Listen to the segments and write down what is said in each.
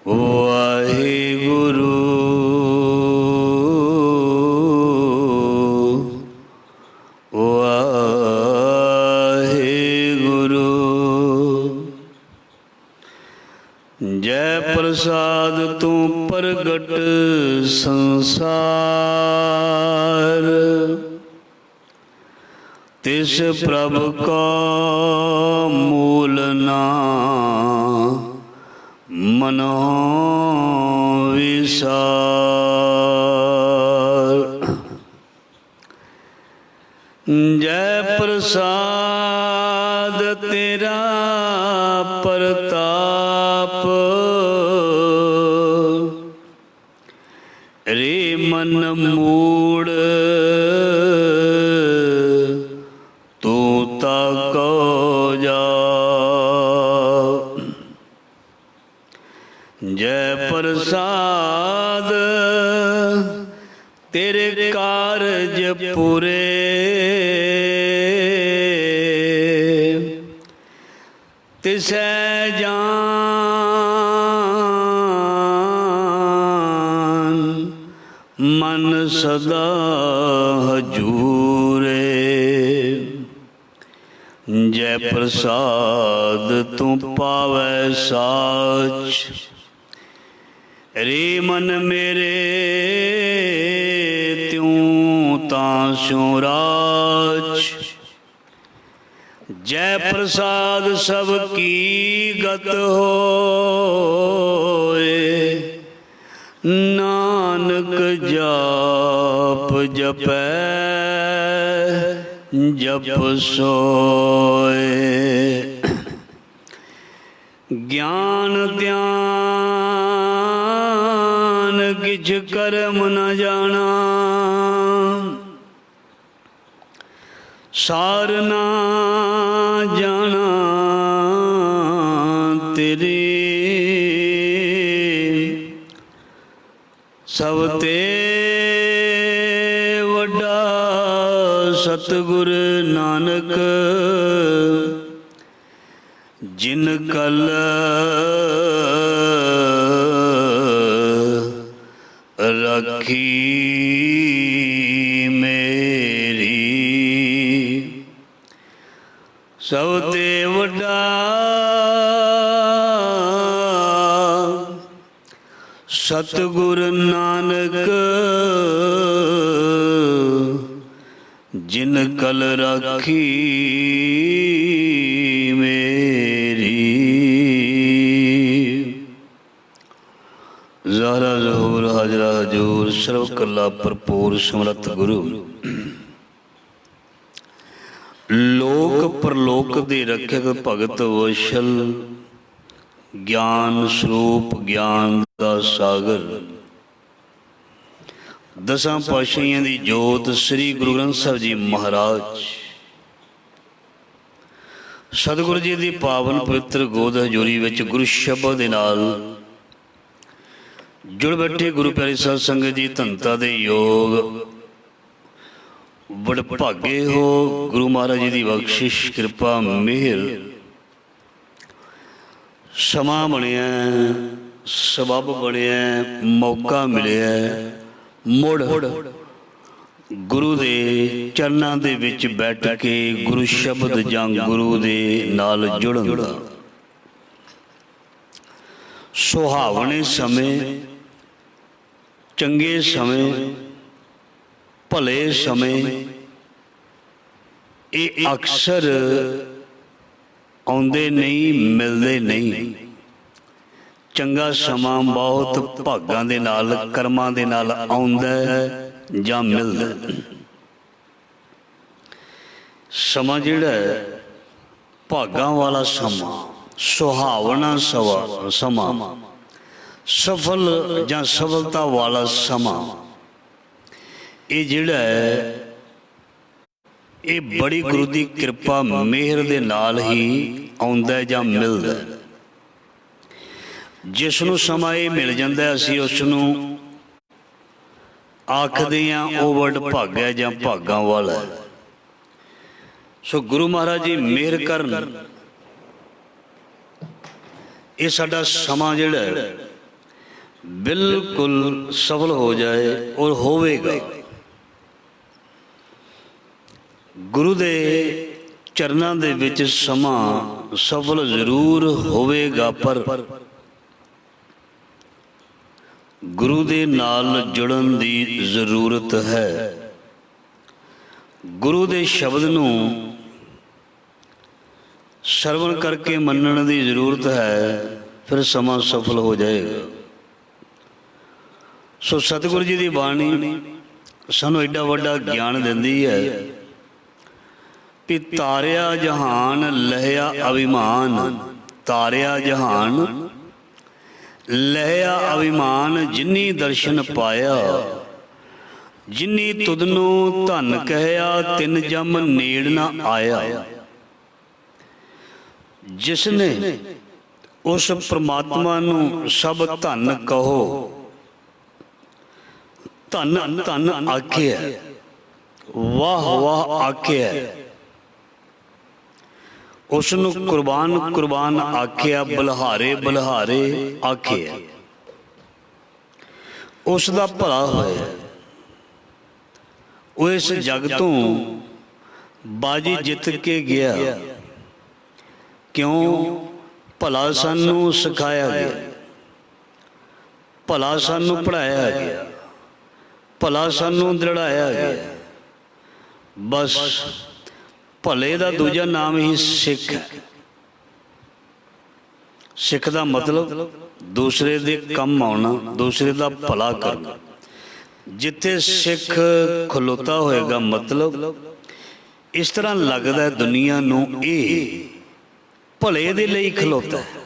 ਵਾਹਿਗੁਰੂ ਵਾਹਿਗੁਰੂ। ਜੈ ਪ੍ਰਸਾਦ ਤੂੰ ਪ੍ਰਗਟ ਸੰਸਾਰ, ਤਿਸ ਪ੍ਰਭ ਕਾ ਮੂਲ ਨਾ ਮਨੋ ਵਿਸਾਰ। ਜੈ ਪ੍ਰਸਾਦ ਤੇਰਾ ਪ੍ਰਤਾਪ, ਰੇ ਮਨ ਮੂੜ ਤੂੰ ਤਾਕੋ ਜਾ। ਜੈ ਪ੍ਰਸਾਦ ਤੇਰੇ ਕਾਰਜ ਪੂਰੇ, ਤਿਸੈ ਜਾਨ ਮਨ ਸਦਾ ਹਜੂਰੇ। ਜੈ ਪ੍ਰਸਾਦ ਤੂੰ ਪਾਵੈ ਸਾਚ, ਰੇ ਮਨ ਮੇਰੇ ਤਿਉ ਤਾਂ ਸਿਉ ਰਾਜ। ਜੈ ਪ੍ਰਸਾਦ ਸਭ ਕੀ ਗਤ ਹੋਏ, ਨਾਨਕ ਜਾਪ ਜਪੈ ਜਪ ਸੋਏ। ਗਿਆਨ ਧਿਆਨ ਕਿਛ ਕਰਮ ਨ ਜਾਣਾ, ਸਾਰ ਨਾ ਜਾਣਾ ਤੇਰੀ। ਸਭ ਤੇ ਵੱਡਾ ਸਤਿਗੁਰ ਨਾਨਕ, ਜਿਨ ਕਲ ਰਾਖੀ ਮੇਰੀ। ਸਭ ਤੇ ਵੱਡਾ ਸਤਿਗੁਰ ਨਾਨਕ, ਜਿਨ ਕਲ ਰਾਖੀ ਮੇਰੀ। ਜ਼ਾਹਰਾ ਜ਼ਹੂਰ ਹਾਜ਼ਰਾ ਹਜ਼ੂਰ, ਸਰਬ ਕਲਾ ਭਰਪੂਰ ਸਮਰੱਥ ਗੁਰੂ। ਲੋਕ ਪਰਲੋਕ ਦੇ ਰੱਖਿਅਕ ਭਗਤ ਵਸ਼ਲ, ਗਿਆਨ ਸਰੂਪ ਗਿਆਨ ਦਾ ਸਾਗਰ। ਦਸਾਂ ਪਾਤਸ਼ਾਹੀਆਂ ਦੀ ਜੋਤ ਸ੍ਰੀ ਗੁਰੂ ਗ੍ਰੰਥ ਸਾਹਿਬ ਜੀ ਮਹਾਰਾਜ, ਸਤਿਗੁਰੂ ਜੀ ਦੀ ਪਾਵਨ ਪਵਿੱਤਰ ਗੋਦ ਹਜ਼ੂਰੀ ਵਿੱਚ ਗੁਰੂ ਸ਼ਬਦ ਦੇ ਨਾਲ ਜੁੜ ਬੈਠੇ ਗੁਰੂ ਪਿਆਰੇ ਸਾਧ ਸੰਗਤ ਜੀ, ਧੰਨਤਾ ਦੇ ਯੋਗ ਵਡਭਾਗੇ ਹੋ। ਗੁਰੂ ਮਹਾਰਾਜ ਜੀ ਦੀ ਬਖਸ਼ਿਸ਼ ਕਿਰਪਾ ਮਿਹਰ, ਸਮਾਂ ਬਣਿਆ, ਸਬੱਬ ਬਣਿਆ, ਮੌਕਾ ਮਿਲਿਆ ਮੁੜ ਗੁਰੂ ਦੇ ਚਰਨਾਂ ਦੇ ਵਿੱਚ ਬੈਠ ਕੇ ਗੁਰੂ ਸ਼ਬਦ ਜਾਂ ਗੁਰੂ ਦੇ ਨਾਲ ਜੁੜਨ ਦਾ। ਸੁਹਾਵਣੇ ਸਮੇਂ, ਚੰਗੇ ਸਮੇਂ, ਭਲੇ ਸਮੇਂ ਇਹ ਅਕਸਰ ਆਉਂਦੇ ਨਹੀਂ, ਮਿਲਦੇ ਨਹੀਂ। ਚੰਗਾ ਸਮਾਂ ਬਹੁਤ ਭਾਗਾਂ ਦੇ ਨਾਲ, ਕਰਮਾਂ ਦੇ ਨਾਲ ਆਉਂਦਾ ਜਾਂ ਮਿਲਦਾ। ਸਮਾਂ ਜਿਹੜਾ ਹੈ ਭਾਗਾਂ ਵਾਲਾ ਸਮਾਂ, ਸੁਹਾਵਣਾ ਸਮਾਂ, ਸਫਲ ਜਾਂ ਸਫਲਤਾ ਵਾਲਾ ਸਮਾਂ, ਇਹ ਜਿਹੜਾ ਹੈ ਇਹ ਬੜੀ ਗੁਰੂ ਦੀ ਕਿਰਪਾ ਮਿਹਰ ਦੇ ਨਾਲ ਹੀ ਆਉਂਦਾ ਜਾਂ ਮਿਲਦਾ। ਜਿਸ ਨੂੰ ਸਮਾਂ ਇਹ ਮਿਲ ਜਾਂਦਾ, ਅਸੀਂ ਉਸ ਨੂੰ ਆਖਦੇ ਹਾਂ ਉਹ ਵਡਭਾਗਾ ਜਾਂ ਭਾਗਾਂ ਵਾਲਾ। ਸੋ ਗੁਰੂ ਮਹਾਰਾਜ ਜੀ ਮਿਹਰ ਕਰਨ, ਇਹ ਸਾਡਾ ਸਮਾਂ ਜਿਹੜਾ बिल्कुल सफल हो जाए और होवेगा। गुरु दे चरनां दे विच समां सफल जरूर होवेगा, पर गुरु दे नाल जुड़न दी जरूरत है। गुरु दे शब्द नूं श्रवण करके मनण दी जरूरत है, फिर समां सफल हो जाएगा। सो सतगुरु जी की बाणी सानू एडा वड्डा ज्ञान दिंदी है कि तारिया जहान लहया अभिमान, तारिया जहान लहया अभिमान, जिन्नी दर्शन पाया जिन्नी तुदनू धन कहया, तिन जम नेड़ ना आया। जिसने उस परमात्मा नू सब धन कहो, धन धन आख्या, वाह वाह आख्या, उसनू कुर्बान कुर्बान आख्या, बलिहारे बलिहारे आख्या, उसदा भला होया। वो इस जग तो बाजी जित के गया, क्यों? भला सानू सिखाया गया, भला सानू पढ़ाया गया, भला सानू दृढ़ाया गया। बस भले का दूजा नाम ही सिख है। सिख का मतलब दूसरे दे कम आना, दूसरे का भला करना। जिथे सिख खलोता होएगा, मतलब इस तरह लगता है दुनिया नू ये भले दे लई खलोता है।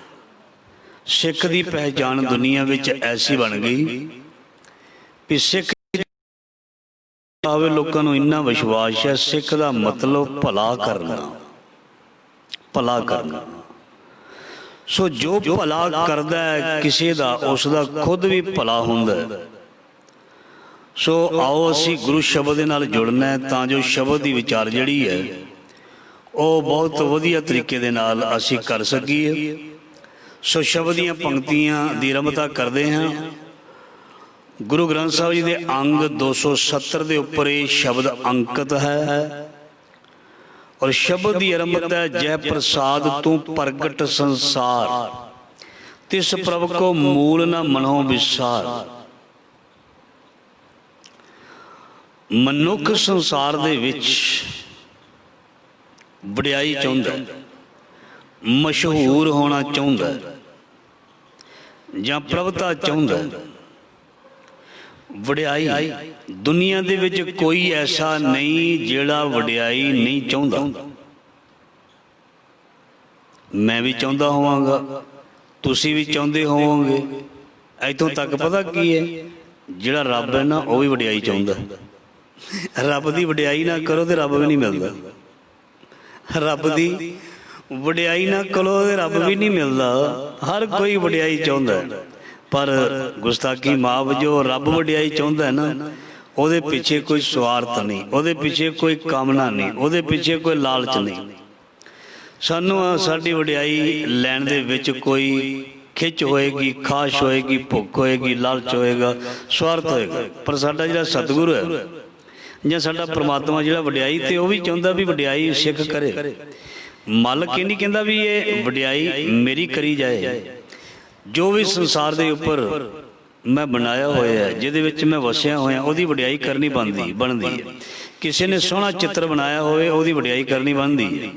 सिख की पहचान दुनिया विच ऐसी बन गई कि सिख आवे, लोगों को इन्ना विश्वास है सिख का मतलब भला करना, भला करना। सो जो भला करदा है किसी का, उसका खुद भी भला हुंदा है। सो आओ असी गुरु शब्द दे नाल जुड़ना है, तां जो शब्द की विचार जिहड़ी है वो बहुत वधिया तरीके दे नाल असी कर सकीए। सो शब्द दीयां पंक्तियां दी आरंभता करते हैं। गुरु ग्रंथ साहिब जी के अंग 270 के उपर ये शब्द अंकित है, और शब्द की आरंभता है, जय प्रसाद तू प्रगट संसार, तिस प्रभ को मूल न मनो विसार। मनुख संसार दे विच वडियाई चाहुंदा, मशहूर होना चाहुंदा, जां प्रभुता चाहुंदा। वडियाई दुनिया दे विच कोई ऐसा नहीं जिहड़ा वडियाई नहीं चाहुंदा। मैं भी चाहुंदा होवांगा, तुसीं भी चाहुंदे होवोगे। इत्थों तक पता की है, जिहड़ा रब है ना वो भी वडियाई चाहुंदा। रब की वडियाई ना करो तो रब भी नहीं मिलता, रब की वडियाई ना करो तो रब भी नहीं मिलता। हर कोई वडियाई चाहुंदा है, पर गुस्ताखी माफ, जो रब वडियाई चाहुंदा है ना, ਉਹਦੇ पिछे कोई स्वार्थ नहीं, ਉਹਦੇ पिछे कोई कामना नहीं, ਉਹਦੇ पिछे कोई लालच नहीं। सानू साडी वडियाई लैण दे विच कोई खिच होएगी, खाश होएगी, भुख होएगी, लालच होएगा, स्वार्थ होएगा। पर साडा जिहड़ा सतगुरु है जां साडा परमात्मा जिहड़ा वडियाई ते वो भी चाहुंदा भी वडियाई सिख करे। मालक ये नहीं कहंदा भी ये वडियाई मेरी करी जाए। जो भी संसार के उपर मैं बनाया होया है, जिहदे विच मैं वसिया होया, उहदी वडियाई करनी बनदी है। किसी ने सोहना चित्र बनाया होवे, उहदी वडियाई करनी बनदी है।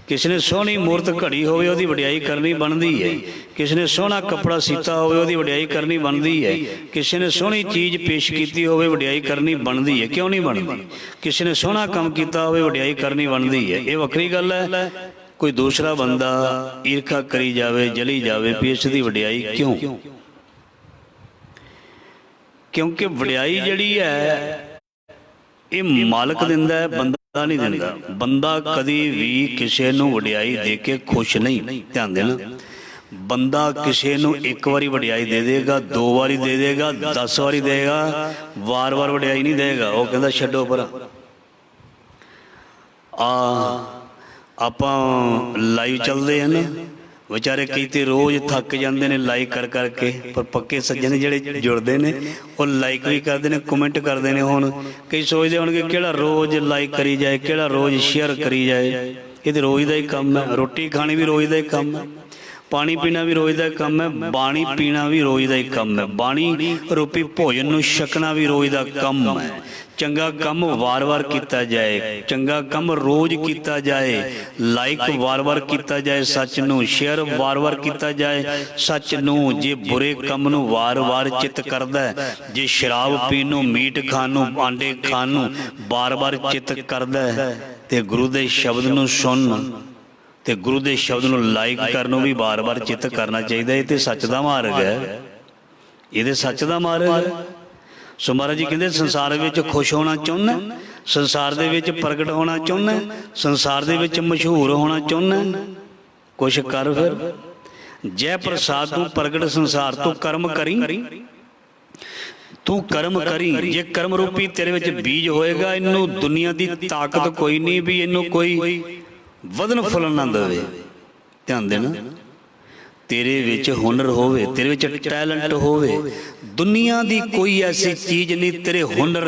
किसी ने सोहनी मूर्त घड़ी होवे, उहदी वडियाई करनी बनदी है। किसी ने सोहना कपड़ा सीता होवे, उहदी वडियाई करनी बनदी है। किसी ने सोहनी चीज़ पेश कीती होवे, वडियाई करनी बनदी है। क्यों नहीं बनदी? किसी ने सोहना काम कीता होवे, वडियाई करनी बनदी है। ये वक्री गल है। कोई दूसरा बंदा ईर्खा करी जावे, जली जावे, भी इसदी वडियाई क्यों? क्योंकि वडियाई जिहड़ी है ये मालक दिंदा है, बंदा नहीं दिंदा। बंदा कदी भी किसी नूं वडियाई दे के खुश नहीं। ध्यान देना, बंदा किसी नूं एक बारी वडियाई दे देगा, 2 बारी दे देगा, 10 बारी देगा, वार वार वडियाई नहीं देगा। वो कहता छड्डो परा। आपां लाइव चलते हैं ना, ਵਿਚਾਰੇ ਕਈ ਤੇ ਰੋਜ਼ ਥੱਕ ਜਾਂਦੇ ਨੇ ਲਾਈਕ ਕਰ ਕਰਕੇ, ਪਰ ਪੱਕੇ ਸੱਜਣ ਜਿਹੜੇ ਜੁੜਦੇ ਨੇ ਉਹ ਲਾਈਕ ਵੀ ਕਰਦੇ ਨੇ, ਕਮੈਂਟ ਕਰਦੇ ਨੇ। ਹੁਣ ਕਈ ਸੋਚਦੇ ਹੋਣਗੇ ਕਿਹੜਾ ਰੋਜ਼ ਲਾਈਕ ਕਰੀ ਜਾਏ, ਕਿਹੜਾ ਰੋਜ਼ ਸ਼ੇਅਰ ਕਰੀ ਜਾਏ। ਇਹ ਤਾਂ ਰੋਜ਼ ਦਾ ਹੀ ਕੰਮ ਹੈ। ਰੋਟੀ ਖਾਣੀ ਵੀ ਰੋਜ਼ ਦਾ ਹੀ ਕੰਮ ਹੈ, ਪਾਣੀ ਪੀਣਾ ਵੀ ਰੋਜ਼ ਦਾ ਕੰਮ ਹੈ, ਬਾਣੀ ਪੀਣਾ ਵੀ ਰੋਜ਼ ਦਾ ਹੀ ਕੰਮ ਹੈ, ਬਾਣੀ ਰੂਪੀ ਭੋਜਨ ਨੂੰ ਛਕਣਾ ਵੀ ਰੋਜ਼ ਦਾ ਕੰਮ ਹੈ। ਚੰਗਾ ਕੰਮ ਵਾਰ-ਵਾਰ ਕੀਤਾ ਜਾਏ, ਚੰਗਾ ਕੰਮ ਰੋਜ਼ ਕੀਤਾ ਜਾਏ, ਲਾਈਕ ਵਾਰ-ਵਾਰ ਕੀਤਾ ਜਾਏ ਸੱਚ ਨੂੰ, ਸ਼ੇਅਰ ਵਾਰ-ਵਾਰ ਕੀਤਾ ਜਾਏ ਸੱਚ ਨੂੰ। ਜੇ ਬੁਰੇ ਕੰਮ ਨੂੰ ਵਾਰ-ਵਾਰ ਚਿੱਤ ਕਰਦਾ, ਜੇ ਸ਼ਰਾਬ ਪੀਣ ਨੂੰ, ਮੀਟ ਖਾਣ ਨੂੰ, ਆਂਡੇ ਖਾਣ ਨੂੰ ਵਾਰ-ਵਾਰ ਚਿੱਤ ਕਰਦਾ, ਤੇ ਗੁਰੂ ਦੇ ਸ਼ਬਦ ਨੂੰ ਸੁਣ ਤੇ ਗੁਰੂ ਦੇ ਸ਼ਬਦ ਨੂੰ ਲਾਈਕ ਕਰਨ ਨੂੰ ਵੀ ਵਾਰ-ਵਾਰ ਚਿੱਤ ਕਰਨਾ ਚਾਹੀਦਾ। ਇਹ ਤੇ ਸੱਚ ਦਾ ਮਾਰਗ ਹੈ, ਇਹਦੇ ਸੱਚ ਦਾ ਮਾਰਗ ਹੈ। ਸੋ ਮਹਾਰਾਜ ਜੀ ਕਹਿੰਦੇ ਸੰਸਾਰ ਵਿੱਚ ਖੁਸ਼ ਹੋਣਾ ਚਾਹੁੰਦਾ, ਸੰਸਾਰ ਦੇ ਵਿੱਚ ਪ੍ਰਗਟ ਹੋਣਾ ਚਾਹੁੰਦਾ, ਸੰਸਾਰ ਦੇ ਵਿੱਚ ਮਸ਼ਹੂਰ ਹੋਣਾ ਚਾਹੁੰਦਾ, ਕੁਛ ਕਰ ਫਿਰ। ਜੈ ਪ੍ਰਸਾਦ ਤੂੰ ਪ੍ਰਗਟ ਸੰਸਾਰ ਤੋਂ ਕਰਮ ਕਰੀ, ਤੂੰ ਕਰਮ ਕਰੀ। ਜੇ ਕਰਮ ਰੂਪੀ ਤੇਰੇ ਵਿੱਚ ਬੀਜ ਹੋਏਗਾ, ਇਹਨੂੰ ਦੁਨੀਆ ਦੀ ਤਾਕਤ ਕੋਈ ਨਹੀਂ ਵੀ ਇਹਨੂੰ ਕੋਈ ਵਧਣ ਫੁੱਲਣ ਨਾ ਦੇਵੇ। ਧਿਆਨ ਦੇਣਾ, ਤੇਰੇ ਵਿੱਚ ਹੁਨਰ ਹੋਵੇ, ਤੇਰੇ ਵਿੱਚ ਟੈਲੈਂਟ ਹੋਵੇ, ਦੁਨੀਆ ਦੀ ਕੋਈ ਐਸੀ ਚੀਜ਼ ਨਹੀਂ ਤੇਰੇ ਹੁਨਰ,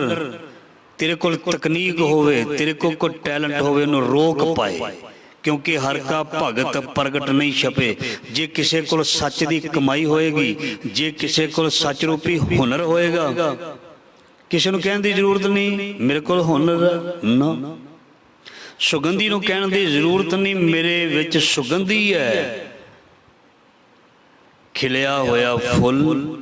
ਤੇਰੇ ਕੋਲ ਤਕਨੀਕ ਹੋਵੇ, ਤੇਰੇ ਕੋਲ ਕੋਈ ਟੈਲੈਂਟ ਹੋਵੇ, ਉਹਨੂੰ ਰੋਕ ਪਾਏ। ਕਿਉਂਕਿ ਹਰ ਕਾ ਭਗਤ ਪ੍ਰਗਟ ਨਹੀਂ ਛਪੇ। ਜੇ ਕਿਸੇ ਕੋਲ ਸੱਚ ਦੀ ਕਮਾਈ ਹੋਏਗੀ, ਜੇ ਕਿਸੇ ਕੋਲ ਸੱਚ ਰੂਪੀ ਹੁਨਰ ਹੋਏਗਾ, ਕਿਸੇ ਨੂੰ ਕਹਿਣ ਦੀ ਜ਼ਰੂਰਤ ਨਹੀਂ ਮੇਰੇ ਕੋਲ ਹੁਨਰ ਨਾ। ਸੁਗੰਧੀ ਨੂੰ ਕਹਿਣ ਦੀ ਜ਼ਰੂਰਤ ਨਹੀਂ ਮੇਰੇ ਵਿੱਚ ਸੁਗੰਧੀ ਹੈ। ਖਿਲਿਆ ਹੋਇਆ ਫੁੱਲ,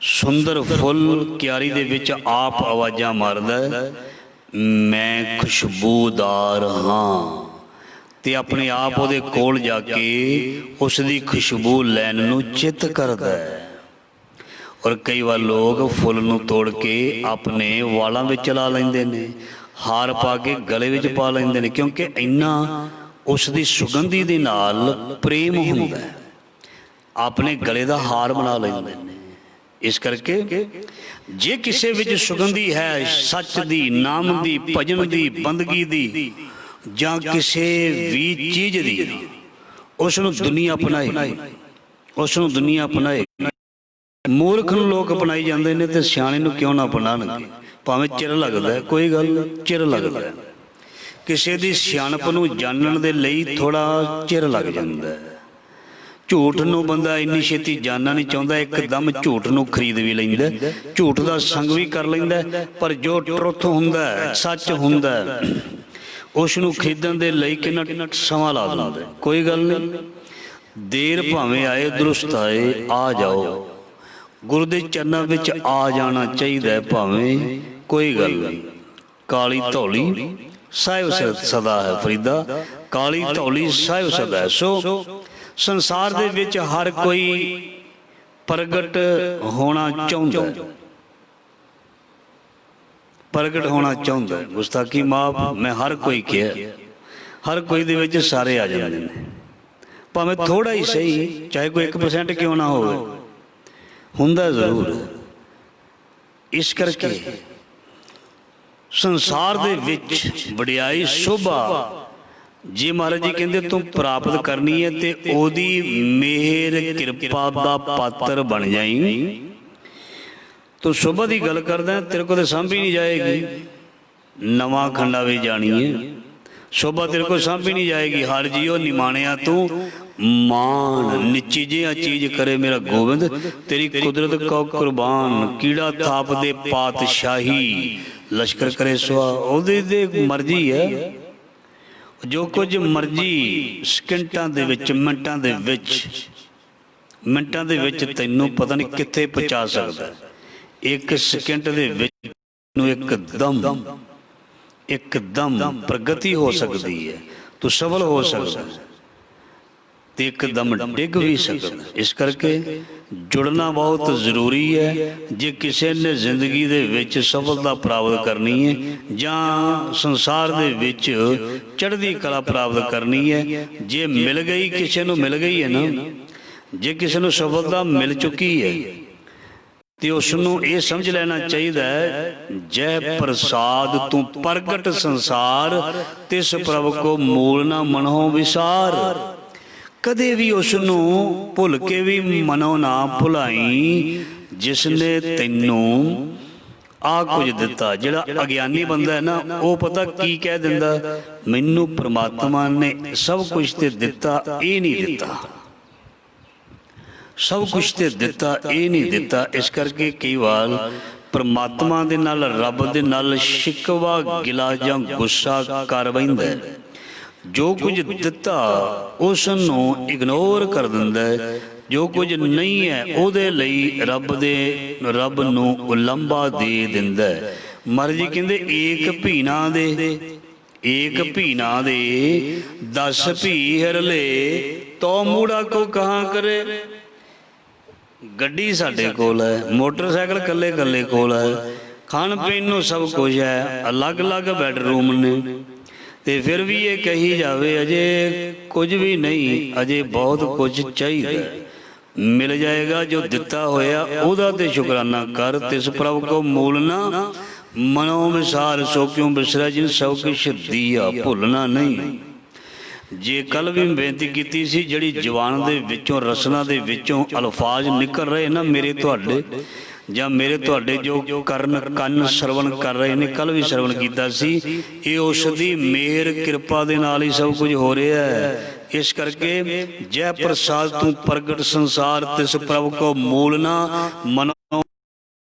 ਸੁੰਦਰ ਫੁੱਲ ਕਿਆਰੀ ਦੇ ਵਿੱਚ ਆਪ ਆਵਾਜ਼ਾਂ ਮਾਰਦਾ, ਮੈਂ ਖੁਸ਼ਬੂਦਾਰ ਹਾਂ, ਤੇ ਆਪਣੇ ਆਪ ਉਹਦੇ ਕੋਲ ਜਾ ਕੇ ਉਸ ਦੀ ਖੁਸ਼ਬੂ ਲੈਣ ਨੂੰ ਚਿੱਤ ਕਰਦਾ ਹੈ। ਔਰ ਕਈ ਵਾਰ ਲੋਕ ਫੁੱਲ ਨੂੰ ਤੋੜ ਕੇ ਆਪਣੇ ਵਾਲਾਂ ਵਿੱਚ ਲਾ ਲੈਂਦੇ ਨੇ, ਹਾਰ ਪਾ ਕੇ ਗਲੇ ਵਿੱਚ ਪਾ ਲੈਂਦੇ ਨੇ, ਕਿਉਂਕਿ ਇੰਨਾ ਉਸ ਦੀ ਸੁਗੰਧੀ ਦੇ ਨਾਲ ਪ੍ਰੇਮ ਹੁੰਦਾ ਹੈ। ਆਪਣੇ ਗਲੇ ਦਾ ਹਾਰ ਬਣਾ ਲੈਂਦੇ ਨੇ। ਇਸ ਕਰਕੇ ਜੇ ਕਿਸੇ ਵਿੱਚ ਸੁਗੰਧੀ ਹੈ ਸੱਚ ਦੀ, ਨਾਮ ਦੀ, ਭਜਨ ਦੀ, ਬੰਦਗੀ ਦੀ, ਜਾਂ ਕਿਸੇ ਵੀ ਚੀਜ਼ ਦੀ, ਉਸ ਨੂੰ ਦੁਨੀਆ ਅਪਣਾਏ, ਉਸ ਨੂੰ ਦੁਨੀਆ ਅਪਣਾਏ। ਮੂਰਖ ਨੂੰ ਲੋਕ ਅਪਣਾਈ ਜਾਂਦੇ ਨੇ ਤੇ ਸਿਆਣੇ ਨੂੰ ਕਿਉਂ ਨਾ ਅਪਣਾਉਣਗੇ। ਭਾਵੇਂ ਚਿਰ ਲੱਗਦਾ, ਕੋਈ ਗੱਲ ਚਿਰ ਲੱਗਦਾ। ਕਿਸੇ ਦੀ ਸਿਆਣਪ ਨੂੰ ਜਾਣਨ ਦੇ ਲਈ ਥੋੜਾ ਚਿਰ ਲੱਗ ਜਾਂਦਾ। ਝੂਠ ਨੂੰ ਬੰਦਾ ਇੰਨੀ ਛੇਤੀ ਜਾਣਨਾ ਨਹੀਂ ਚਾਹੁੰਦਾ, ਇੱਕਦਮ ਝੂਠ ਨੂੰ ਖਰੀਦ ਵੀ ਲੈਂਦਾ, ਝੂਠ ਦਾ ਸੰਗ ਵੀ ਕਰ ਲੈਂਦਾ। ਪਰ ਜੋ ਟਰੁੱਥ ਹੁੰਦਾ, ਸੱਚ ਹੁੰਦਾ, ਉਸ ਨੂੰ ਖਰੀਦਣ ਦੇ ਲਈ ਕਿੰਨਾ ਸਮਾਂ ਲਾ ਦਿੰਦਾ। ਕੋਈ ਗੱਲ ਨਹੀਂ, ਦੇਰ ਭਾਵੇਂ ਆਏ ਦਰੁਸਤ ਆਏ, ਆ ਜਾਓ। ਗੁਰੂ ਦੇ ਚਰਨਾਂ ਵਿੱਚ ਆ ਜਾਣਾ ਚਾਹੀਦਾ, ਭਾਵੇਂ ਕੋਈ ਗੱਲ ਨਹੀਂ। ਕਾਲੀ ਧੌਲੀ ਸਾਹਿਬ ਸਦਾ ਹੈ ਫਰੀਦਾ, ਕਾਲੀ ਧੌਲੀ ਸਾਹਿਬ ਸਦਾ ਹੈ। ਸੋ ਸੰਸਾਰ ਦੇ ਵਿੱਚ ਹਰ ਕੋਈ ਪ੍ਰਗਟ ਹੋਣਾ ਚਾਹੁੰਦਾ, ਪ੍ਰਗਟ ਹੋਣਾ ਚਾਹੁੰਦਾ। ਗੁਸਤਾਖੀ ਮਾਫ, ਮੈਂ ਹਰ ਕੋਈ ਕਿਹਾ, ਹਰ ਕੋਈ ਦੇ ਵਿੱਚ ਸਾਰੇ ਆ ਜਾਂਦੇ ਨੇ, ਭਾਵੇਂ ਥੋੜਾ ਹੀ ਸਹੀ, ਚਾਹੇ ਕੋਈ 1% ਕਿਉਂ ਨਾ ਹੋਵੇ, ਹੁੰਦਾ ਜ਼ਰੂਰ। ਇਸ ਕਰਕੇ ਸੰਸਾਰ ਦੇ ਵਿੱਚ ਵਡਿਆਈ ਸ਼ੋਭਾ ਜੇ ਮਹਾਰਾਜ ਜੀ ਕਹਿੰਦੇ ਤੂੰ ਪ੍ਰਾਪਤ ਕਰਨੀ ਹੈ ਤੇ ਉਹਦੀ ਮਿਹਰ ਕਿਰਪਾ ਦਾ ਪਾਤਰ ਬਣ ਜਾਈਂ। ਤੂੰ ਸ਼ੋਭਾ ਦੀ ਗੱਲ ਕਰਦਾ, ਤੇਰੇ ਕੋਲ ਤਾਂ ਸਾਂਭੀ ਨਹੀਂ ਜਾਏਗੀ। ਨਵਾਂ ਖੰਡਾ ਵੀ ਜਾਣੀ ਹੈ, ਸ਼ੋਭਾ ਤੇਰੇ ਕੋਲ ਸਾਂਭੀ ਨਹੀਂ ਜਾਏਗੀ। ਹਰ ਜੀਓ ਨਿਮਾਣਿਆ ਤੂੰ ਮਾਨ, ਨਿੱਚੀ ਜਿਹਾ ਚੀਜ਼ ਕਰੇ ਮੇਰਾ ਗੋਬਿੰਦ, ਤੇਰੀ ਕੁਦਰਤ ਕੋ ਕੁਰਬਾਨ। ਕੀੜਾ ਥਾਪ ਦੇ ਪਾਤਸ਼ਾਹੀ, ਲਸ਼ਕਰ ਕਰੇ ਸੁਆ। ਉਹਦੀ ਤੇ ਮਰਜ਼ੀ ਹੈ, ਜੋ ਕੁਝ ਮਰਜ਼ੀ ਸਕਿੰਟਾਂ ਦੇ ਵਿੱਚ, ਮਿੰਟਾਂ ਦੇ ਵਿੱਚ, ਮਿੰਟਾਂ ਦੇ ਵਿੱਚ ਤੈਨੂੰ ਪਤਾ ਨਹੀਂ ਕਿੱਥੇ ਪਹੁੰਚਾ ਸਕਦਾ। ਇੱਕ ਸਕਿੰਟ ਦੇ ਵਿੱਚ ਨੂੰ ਇੱਕਦਮ ਪ੍ਰਗਤੀ ਹੋ ਸਕਦੀ ਹੈ, ਤੂੰ ਸਫਲ ਹੋ ਸਕਦਾ ਤੇ ਇੱਕਦਮ ਡਿੱਗ ਵੀ ਸਕਦਾ। ਇਸ ਕਰਕੇ ਜੁੜਨਾ ਬਹੁਤ ਜ਼ਰੂਰੀ ਹੈ। ਜੇ ਕਿਸੇ ਨੇ ਜ਼ਿੰਦਗੀ ਦੇ ਵਿੱਚ ਸਫਲਤਾ ਪ੍ਰਾਪਤ ਕਰਨੀ ਹੈ ਜਾਂ ਸੰਸਾਰ ਦੇ ਵਿੱਚ ਚੜ੍ਹਦੀ ਕਲਾ ਪ੍ਰਾਪਤ ਕਰਨੀ ਹੈ, ਜੇ ਮਿਲ ਗਈ, ਕਿਸੇ ਨੂੰ ਮਿਲ ਗਈ ਹੈ ਨਾ, ਜੇ ਕਿਸੇ ਨੂੰ ਸਫਲਤਾ ਮਿਲ ਚੁੱਕੀ ਹੈ ਤੇ ਉਸ ਨੂੰ ਇਹ ਸਮਝ ਲੈਣਾ ਚਾਹੀਦਾ ਹੈ, ਜੈ ਪ੍ਰਸਾਦ ਤੂੰ ਪ੍ਰਗਟ ਸੰਸਾਰ, ਤਿਸ ਪ੍ਰਭ ਕੋ ਮੂਲ ਨਾ ਮਨਹੁ ਵਿਸਾਰ। ਕਦੇ ਵੀ ਉਸ ਨੂੰ ਭੁੱਲ ਕੇ ਵੀ ਮਨੋਂ ਨਾ ਭੁਲਾਈ ਜਿਸ ਨੇ ਤੈਨੂੰ ਆ ਕੁਝ ਦਿੱਤਾ। ਜਿਹੜਾ ਅਗਿਆਨੀ ਬੰਦਾ ਹੈ ਨਾ, ਉਹ ਪਤਾ ਕੀ ਕਹਿ ਦਿੰਦਾ, ਮੈਨੂੰ ਪ੍ਰਮਾਤਮਾ ਨੇ ਸਭ ਕੁਝ ਤੇ ਦਿੱਤਾ, ਇਹ ਨਹੀਂ ਦਿੱਤਾ, ਸਭ ਕੁਝ ਤੇ ਦਿੱਤਾ, ਇਹ ਨਹੀਂ ਦਿੱਤਾ। ਇਸ ਕਰਕੇ ਕਈ ਵਾਰ ਪ੍ਰਮਾਤਮਾ ਦੇ ਨਾਲ, ਰੱਬ ਦੇ ਨਾਲ ਸ਼ਿਕਵਾ ਗਿਲਾ ਜਾਂ ਗੁੱਸਾ ਕਰ ਬੈਂਦਾ। ਜੋ ਕੁਝ ਦਿੱਤਾ ਉਸ ਨੂੰ ਇਗਨੋਰ ਕਰ ਦਿੰਦਾ ਹੈ, ਜੋ ਕੁਝ ਨਹੀਂ ਹੈ ਉਹਦੇ ਲਈ ਰੱਬ ਨੂੰ ਉਲੰਭਾ ਦੇ ਦਿੰਦਾ ਹੈ। ਮਹਾਰਾਜ ਜੀ ਕਹਿੰਦੇ ਏਕ ਭੀਨਾ ਦੇ, ਏਕ ਭੀਨਾ ਦੇ 10 ਭੀ ਹਰਲੇ, ਤੋ ਮੂੜਾ ਕੋ ਕਹਾਂ ਕਰੇ। ਗੱਡੀ ਸਾਡੇ ਕੋਲ ਹੈ, ਮੋਟਰਸਾਈਕਲ ਕੱਲੇ ਕੱਲੇ ਕੋਲ ਹੈ, ਖਾਣ ਪੀਣ ਨੂੰ ਸਭ ਕੁਝ ਹੈ, ਅਲੱਗ-ਅਲੱਗ ਬੈਡਰੂਮ ਨੇ, ਤੇ ਫਿਰ ਵੀ ਇਹ ਕਹੀ ਜਾਵੇ ਅਜੇ ਕੁਝ ਵੀ ਨਹੀਂ, ਅਜੇ ਬਹੁਤ ਕੁਝ ਚਾਹੀਦਾ। ਮਿਲ ਜਾਏਗਾ ਜੋ ਦਿੱਤਾ ਹੋਇਆ, ਉਹਦਾ ਤੇ ਸ਼ੁਕਰਾਨਾ ਕਰ। ਤਿਸ ਪ੍ਰਭ ਕੋ ਮੂਲ ਨਾ ਮਨੋ ਵਿਸਾਰ, ਸੋ ਕਿਉਂ ਬਿਸਰੈ ਜਿਨ ਸਭ ਕੁਛ ਦੀਆ, ਭੁੱਲਣਾ ਨਹੀਂ। ਜੇ ਕੱਲ ਵੀ ਬੇਨਤੀ ਕੀਤੀ ਸੀ, ਜਿਹੜੀ ਜ਼ੁਬਾਨ ਦੇ ਵਿੱਚੋਂ, ਰਸਨਾ ਦੇ ਵਿੱਚੋਂ ਅਲਫਾਜ਼ ਨਿਕਲ ਰਹੇ ਨਾ ਮੇਰੇ ਤੁਹਾਡੇ, ਜਾਂ ਮੇਰੇ ਤੁਹਾਡੇ ਜੋ ਕੰਨ ਸਰਵਣ ਕਰ ਰਹੇ ਨੇ, ਕੱਲ ਵੀ ਸਰਵਣ ਕੀਤਾ ਸੀ, ਇਹ ਉਸ ਦੀ ਮਿਹਰ ਕਿਰਪਾ ਦੇ ਨਾਲ ਹੀ ਸਭ ਕੁਝ ਹੋ ਰਿਹਾ ਹੈ। ਇਸ ਕਰਕੇ ਜੈ ਪ੍ਰਸਾਦ ਤੂੰ ਪ੍ਰਗਟ ਸੰਸਾਰ, ਤਿਸ ਪ੍ਰਭ ਕੋ ਮੂਲ ਨਾ ਮਨੋ।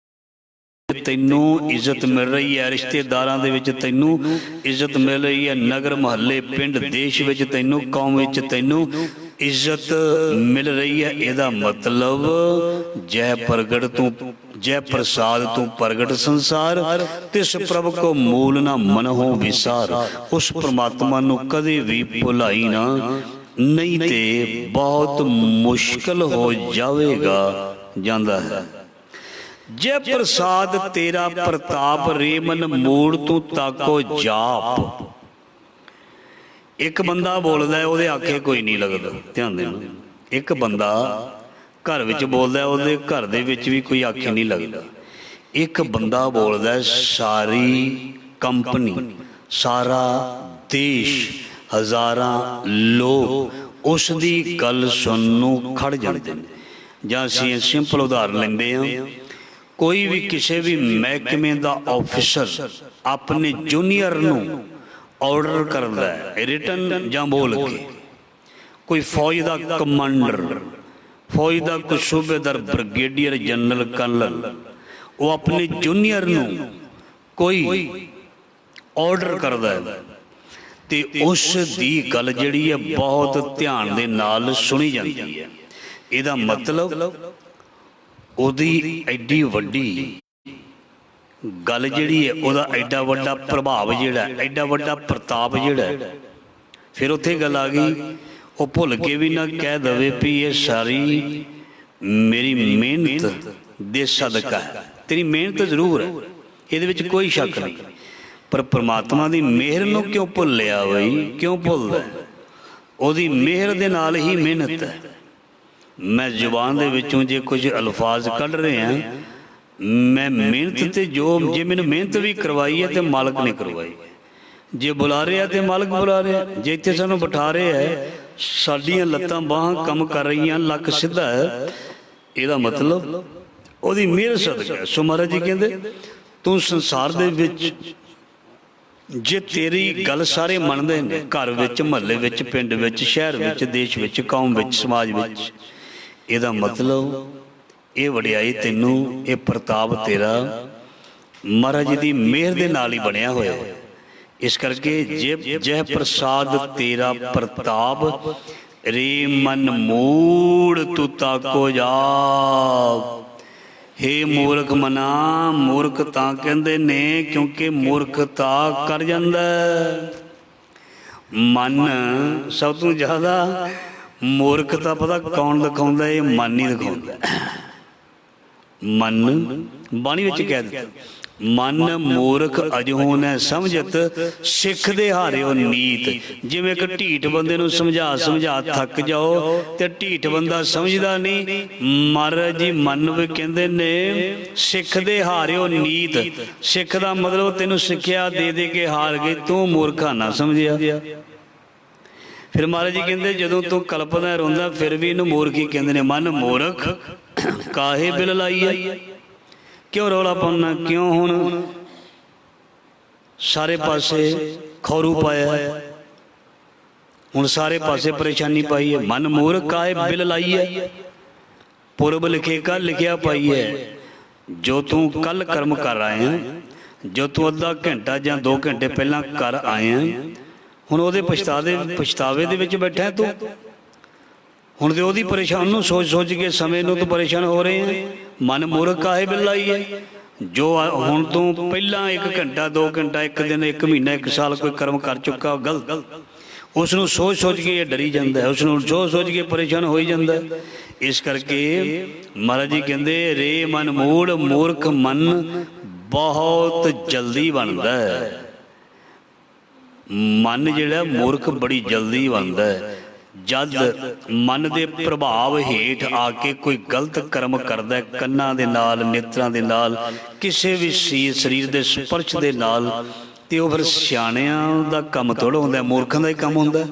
ਤੈਨੂੰ ਇੱਜ਼ਤ ਮਿਲ ਰਹੀ ਹੈ, ਰਿਸ਼ਤੇਦਾਰਾਂ ਦੇ ਵਿੱਚ ਤੈਨੂੰ ਇੱਜ਼ਤ ਮਿਲ ਰਹੀ ਹੈ, ਨਗਰ ਮੁਹੱਲੇ, ਪਿੰਡ, ਦੇਸ਼ ਵਿੱਚ ਤੈਨੂੰ, ਕੌਮ ਵਿੱਚ ਤੈਨੂੰ ਇੱਜ਼ਤ ਮਿਲ ਰਹੀ ਹੈ। ਇਹਦਾ ਮਤਲਬ ਜੈ ਪ੍ਰਗਟ ਤੂੰ, ਜੈ ਪ੍ਰਸਾਦ ਤੂੰ ਪ੍ਰਗਟ ਸੰਸਾਰ, ਤਿਸ ਪ੍ਰਭ ਕੋ ਮੂਲ ਨਾ ਮਨਹੁ ਵਿਸਾਰ। ਉਸ ਪ੍ਰਮਾਤਮਾ ਨੂੰ ਕਦੇ ਵੀ ਭੁਲਾਈ ਨਾ, ਨਹੀਂ ਤੇ ਬਹੁਤ ਮੁਸ਼ਕਲ ਹੋ ਜਾਵੇਗਾ, ਜਾਂਦਾ ਹੈ। ਜੈ ਪ੍ਰਸਾਦ ਤੇਰਾ ਪ੍ਰਤਾਪ, ਰੇ ਮਨ ਮੂੜ ਤੂੰ ਤਾਕੋ ਜਾਪ। ਇੱਕ ਬੰਦਾ ਬੋਲਦਾ, ਉਹਦੇ ਆਖੇ ਕੋਈ ਨਹੀਂ ਲੱਗਦਾ, ਧਿਆਨ ਦੇਣਾ। ਇੱਕ ਬੰਦਾ ਘਰ ਵਿੱਚ ਬੋਲਦਾ, ਉਹਦੇ ਘਰ ਦੇ ਵਿੱਚ ਵੀ ਕੋਈ ਆਖੇ ਨਹੀਂ ਲੱਗਦਾ। ਇੱਕ ਬੰਦਾ ਬੋਲਦਾ, ਸਾਰੀ ਕੰਪਨੀ, ਸਾਰਾ ਦੇਸ਼, ਹਜ਼ਾਰਾਂ ਲੋਕ ਉਸ ਦੀ ਗੱਲ ਸੁਣਨ ਨੂੰ ਖੜ ਜਾਂਦੇ ਨੇ। ਜਾਂ ਅਸੀਂ ਸਿੰਪਲ ਉਦਾਹਰਨ ਲੈਂਦੇ ਹਾਂ, ਕੋਈ ਵੀ ਕਿਸੇ ਵੀ ਮਹਿਕਮੇ ਦਾ ਆਫਿਸਰ ਆਪਣੇ ਜੂਨੀਅਰ ਨੂੰ ਆਰਡਰ ਕਰਦਾ ਹੈ, ਰਿਟਨ ਜਾਂ ਬੋਲ ਕੇ। ਕੋਈ ਫੌਜ ਦਾ ਕਮਾਂਡਰ, ਫੌਜ ਦਾ ਕੋਈ ਸੂਬੇਦਾਰ, ਬ੍ਰਿਗੇਡੀਅਰ ਜਨਰਲ, ਕਰਨਲ, ਉਹ ਆਪਣੇ ਜੂਨੀਅਰ ਨੂੰ ਕੋਈ ਆਰਡਰ ਕਰਦਾ ਹੈ, ਤੇ ਉਸ ਦੀ ਗੱਲ ਜਿਹੜੀ ਹੈ ਬਹੁਤ ਧਿਆਨ ਦੇ ਨਾਲ ਸੁਣੀ ਜਾਂਦੀ ਹੈ। ਇਹਦਾ ਮਤਲਬ ਉਹਦੀ ਐਡੀ ਵੱਡੀ ਗੱਲ ਜਿਹੜੀ ਹੈ, ਉਹਦਾ ਐਡਾ ਵੱਡਾ ਪ੍ਰਭਾਵ ਜਿਹੜਾ, ਐਡਾ ਵੱਡਾ ਪ੍ਰਤਾਪ ਜਿਹੜਾ। ਫਿਰ ਉੱਥੇ ਗੱਲ ਆ ਗਈ, ਉਹ ਭੁੱਲ ਕੇ ਵੀ ਨਾ ਕਹਿ ਦਵੇ ਵੀ ਇਹ ਸਾਰੀ ਮੇਰੀ ਮਿਹਨਤ ਦੇ ਸਦਕਾ ਹੈ। ਤੇਰੀ ਮਿਹਨਤ ਜ਼ਰੂਰ ਹੈ, ਇਹਦੇ ਵਿੱਚ ਕੋਈ ਸ਼ੱਕ ਨਹੀਂ, ਪਰ ਪ੍ਰਮਾਤਮਾ ਦੀ ਮਿਹਰ ਨੂੰ ਕਿਉਂ ਭੁੱਲਿਆ ਬਈ? ਕਿਉਂ ਭੁੱਲਦਾ? ਉਹਦੀ ਮਿਹਰ ਦੇ ਨਾਲ ਹੀ ਮਿਹਨਤ ਹੈ। ਮੈਂ ਜ਼ੁਬਾਨ ਦੇ ਵਿੱਚੋਂ ਜੇ ਕੁਝ ਅਲਫਾਜ਼ ਕੱਢ ਰਿਹਾ, ਮੈਂ ਮਿਹਨਤ ਤੇ ਜੋ, ਜੇ ਮੈਨੂੰ ਮਿਹਨਤ ਵੀ ਕਰਵਾਈ ਹੈ ਤੇ ਮਾਲਕ ਨੇ ਕਰਵਾਈ, ਜੇ ਬੁਲਾ ਰਿਹਾ ਤੇ ਮਾਲਕ ਬੁਲਾ ਰਿਹਾ, ਜੇ ਇੱਥੇ ਸਾਨੂੰ ਬਿਠਾ ਰਿਹਾ ਹੈ, ਸਾਡੀਆਂ ਲੱਤਾਂ ਬਾਹਾਂ ਕੰਮ ਕਰ ਰਹੀਆਂ, ਲੱਕ ਸਿੱਧਾ ਹੈ, ਇਹਦਾ ਮਤਲਬ ਉਹਦੀ ਮਿਹਰ ਸਦਕਾ। ਸੋ ਮਹਾਰਾਜ ਜੀ ਕਹਿੰਦੇ ਤੂੰ ਸੰਸਾਰ ਦੇ ਵਿੱਚ ਜੇ ਤੇਰੀ ਗੱਲ ਸਾਰੇ ਮੰਨਦੇ ਨੇ, ਘਰ ਵਿੱਚ, ਮਹੱਲੇ ਵਿੱਚ, ਪਿੰਡ ਵਿੱਚ, ਸ਼ਹਿਰ ਵਿੱਚ, ਦੇਸ਼ ਵਿੱਚ, ਕੌਮ ਵਿੱਚ, ਸਮਾਜ ਵਿੱਚ, ਇਹਦਾ ਮਤਲਬ ਇਹ ਵਡਿਆਈ ਤੈਨੂੰ, ਇਹ ਪ੍ਰਤਾਪ ਤੇਰਾ ਮਹਾਰਾਜ ਜੀ ਦੀ ਮਿਹਰ ਦੇ ਨਾਲ ਹੀ ਬਣਿਆ ਹੋਇਆ। ਇਸ ਕਰਕੇ ਜੈ ਪ੍ਰਸਾਦ ਤੇਰਾ ਪ੍ਰਤਾਪ, ਰੇ ਮਨ ਮੂੜ ਤੂੰ ਤਾਕੋ ਜਾਪ। ਹੇ ਮੂਰਖ ਮਨਾ, ਮੂਰਖ ਤਾਂ ਕਹਿੰਦੇ ਨੇ ਕਿਉਂਕਿ ਮੂਰਖਤਾ ਕਰ ਜਾਂਦਾ। ਮਨ ਸਭ ਤੋਂ ਜ਼ਿਆਦਾ ਮੂਰਖਤਾ ਪਤਾ ਕੌਣ ਦਿਖਾਉਂਦਾ? ਇਹ ਮਨ ਹੀ ਦਿਖਾਉਂਦਾ। ਮਨ ਬਾਣੀ ਵਿੱਚ ਕਹਿ ਦਿੱਤਾ, ਮਨ ਮੂਰਖ ਅਜਹੋ ਨ ਸਮਝਤ, ਸਿੱਖ ਦੇ ਹਾਰਿਓ ਨੀਤ। ਜਿਵੇਂ ਇੱਕ ਢੀਠ ਬੰਦੇ ਨੂੰ ਸਮਝਾ ਥੱਕ ਜਾਓ ਤੇ ਢੀਠ ਬੰਦਾ ਸਮਝਦਾ ਨਹੀਂ। ਮਹਾਰਾਜ ਜੀ ਮਨ ਵੀ ਕਹਿੰਦੇ ਨੇ ਸਿੱਖ ਦੇ ਹਾਰਿਓ ਨੀਤ। ਸਿੱਖ ਦਾ ਮਤਲਬ ਤੈਨੂੰ ਸਿੱਖਿਆ ਦੇ ਦੇ ਕੇ ਹਾਰ ਗਏ, ਤੂੰ ਮੂਰਖਾ ਨਾ ਸਮਝਿਆ। फिर महाराज जी कहते जदों तू कल्पदा रोंदा फिर भी इनू मूर्ख ही कहते ने। मन मूर्ख काहे बिल लाई है, क्यों रौला पाउना, क्यों हुण सारे पासे खौरू पाया है, हुण सारे पासे परेशानी पाई है। मन मूर्ख काहे बिल लाई है, पूर्व लिखे का लिखिया पाई है। जो तू कल कर्म कर आए हैं, जो तू अद्धा घंटा या 2 घंटे पहला कर आए हैं, हुण ਉਹਦੇ पछतावे ਦੇ ਵਿੱਚ बैठा है तू। हुण ते ਉਹਦੀ परेशान ਨੂੰ सोच सोच के समय ਨੂੰ तू परेशान हो रहे हैं। मन मूर्ख काहे बिल लाई है, जो हुण तू पहला 1 घंटा 2 घंटा 1 दिन 1 महीना 1 साल कोई कर्म कर चुका गलत, उसनूं सोच सोच के डरी जाता है, उसनूं सोच सोच के परेशान हो जाता है। इस करके महाराज जी कहते रे मन मूड़ मूर्ख मन बहुत जल्दी बनता है। मन जिहड़ा मूर्ख बड़ी जल्दी बनता है। जद मन के प्रभाव हेठ आके कोई गलत कर्म करता है, कन्नां दे नाल नेत्रां दे नाल किसी भी शरीर के स्पर्श के नाल, तो वह फिर सियाणियां दा काम थोड़ा होंदा, मूर्खां दा ही काम होंदा।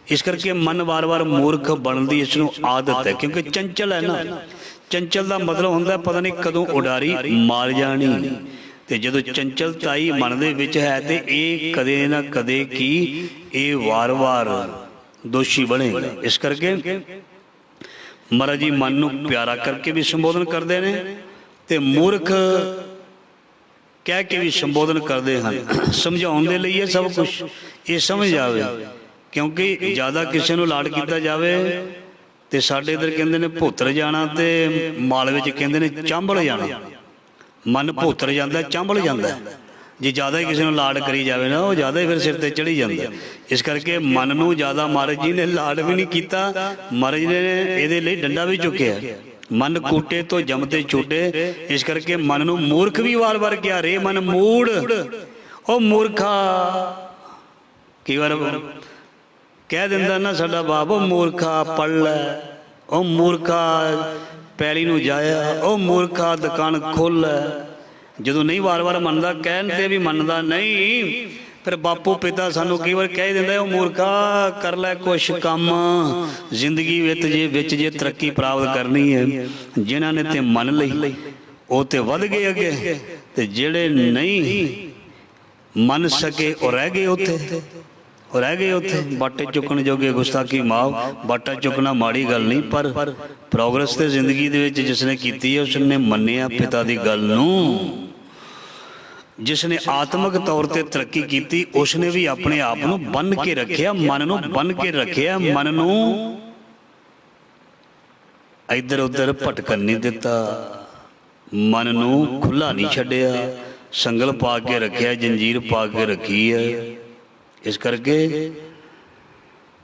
इस करके मन बार बार मूर्ख बनने की इसनूं आदत है, क्योंकि चंचल है ना। चंचल का मतलब होंदा पता नहीं कदों उडारी मार जानी। तो जो चंचलता ही मन दे विच है तो ये कदे ना कदे की ये वार वार दोषी बनेगा। इस करके महाराज जी मन नूं प्यारा करके भी संबोधन करते हैं, तो मूर्ख कह के भी संबोधन करते हैं। समझाउण दे लई है सब कुछ, ये समझ आवे। क्योंकि ज़्यादा किसी को लाड किया जाए तो साढ़े इधर कहते हैं भुतर जाना, तो मालवे कहते हैं चांबल जाना। मन भुतर जाता चांबल जाता है, जे ज़्यादा ही किसी को लाड करी जाए ना, वो ज़्यादा ही फिर सिर ते चढ़ी जाता। इस करके मन नूं ज़्यादा महाराज जी ने लाड भी नहीं किया, महाराज जी ने ये लिए डंडा भी चुकया। मन कूटे तो जमते छूटे। इस करके मन नूं मूर्ख भी वार वार किया, रे मन मूड़ ओ मूर्खा। कई बार कह दिंदा ना साडा बाप, ओ मूर्खा पढ़ लै, ओ मूर्खा पैली नूं जाया, ओ मूर्खा दुकान खोल लै। जदों नहीं वार वार मनदा, कहण ते भी मनदा नहीं, फिर बापू पिता सानू कई बार कह दिंदा, ओ मूर्खा कर लै कुछ काम, जिंदगी विच जे तरक्की प्राप्त करनी है। जिन्हां ने ते मन लई वो ते वध गए अगे, ते जिहड़े नहीं मन सके वो रह गए उत्थे, रह गए उत्थे। बाटे चुकण जोगे गुस्ताखी माफ, बाटा चुकना माड़ी गल नहीं, पर प्रोग्रेस ते जिंदगी दे विच जिसने कीती है उसने मन्निया पिता दी गल नूं। जिसने आत्मक तौर पर तरक्की की उसने भी अपने आप को बन के रखिया, मन नूं बन के रखिया, मन नूं इधर उधर भटकन नहीं दिता, मन नूं खुला नहीं छड्डिया, संगल पा के रखिया, जंजीर पा के रखी है। इस करके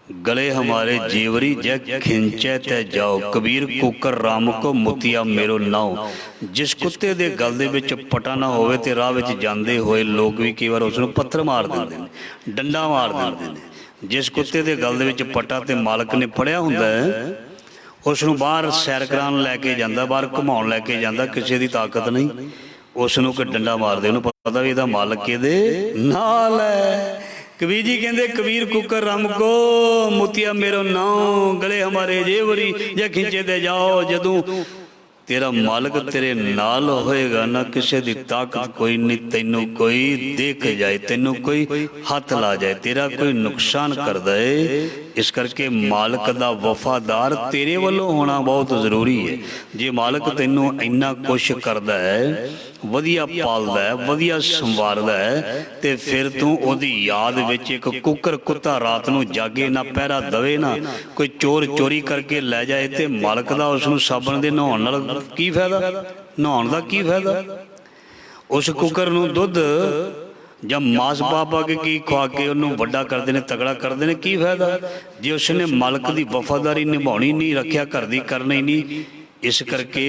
गले हमारे जेवरी जय खिंचे ते जाओ, कबीर कुकर राम को मुतिया मेरो नाओ। जिस कुत्ते दे गल दे विच पटा ना होवे ते राह विच जांदे होए लोग भी कई बार उसनूं पत्थर मार दिंदे ने, डंडा मार दिंदे ने। जिस कुत्ते दे गल दे विच पटा ते मालक ने फड़िया हुंदा है, उसनूं बाहर सैर कराउण लैके जांदा, बाहर घुमाउण लैके जांदा, किसी दी ताकत नहीं, उसनूं कोई डंडा मार दे, उहनूं पता भी इहदा मालक इहदे नाल है। कबीर जी कहते कबीर कुकर राम को मुतिया मेरो नाओ, गले हमारे जेवरी जे खिंचे दे जाओ। जदों तेरा मालिक तेरे नाल होएगा ना, किसी की ताकत कोई नहीं, तेनों कोई देख जाए, तेनों कोई हाथ ला जाए, तेरा कोई नुकसान कर दे। इस करके मालिक दा वफादार तेरे वालों होना बहुत जरूरी है। जे मालिक तेनों इन्ना कुछ करदा है, वधिया पालदा है, वधिया संवारदा है, ते फिर तू ओदी याद विच एक कुकर कुत्ता रात नूं जागे ना, पहरा दवे ना, कोई चोर चोरी करके लै जाए, ते मालिक दा उसनूं साबण दे नहाउण नाल की फायदा, नहाउण दा की फायदा। उस कुकर नूं दुध ਜਾਂ मांस पा पा के की खुआ के उन्होंने वड्डा करते हैं, तगड़ा करते हैं, की फायदा जे उसने मालिक की वफादारी निभानी नहीं, रखिया घर की करनी नहीं। इस करके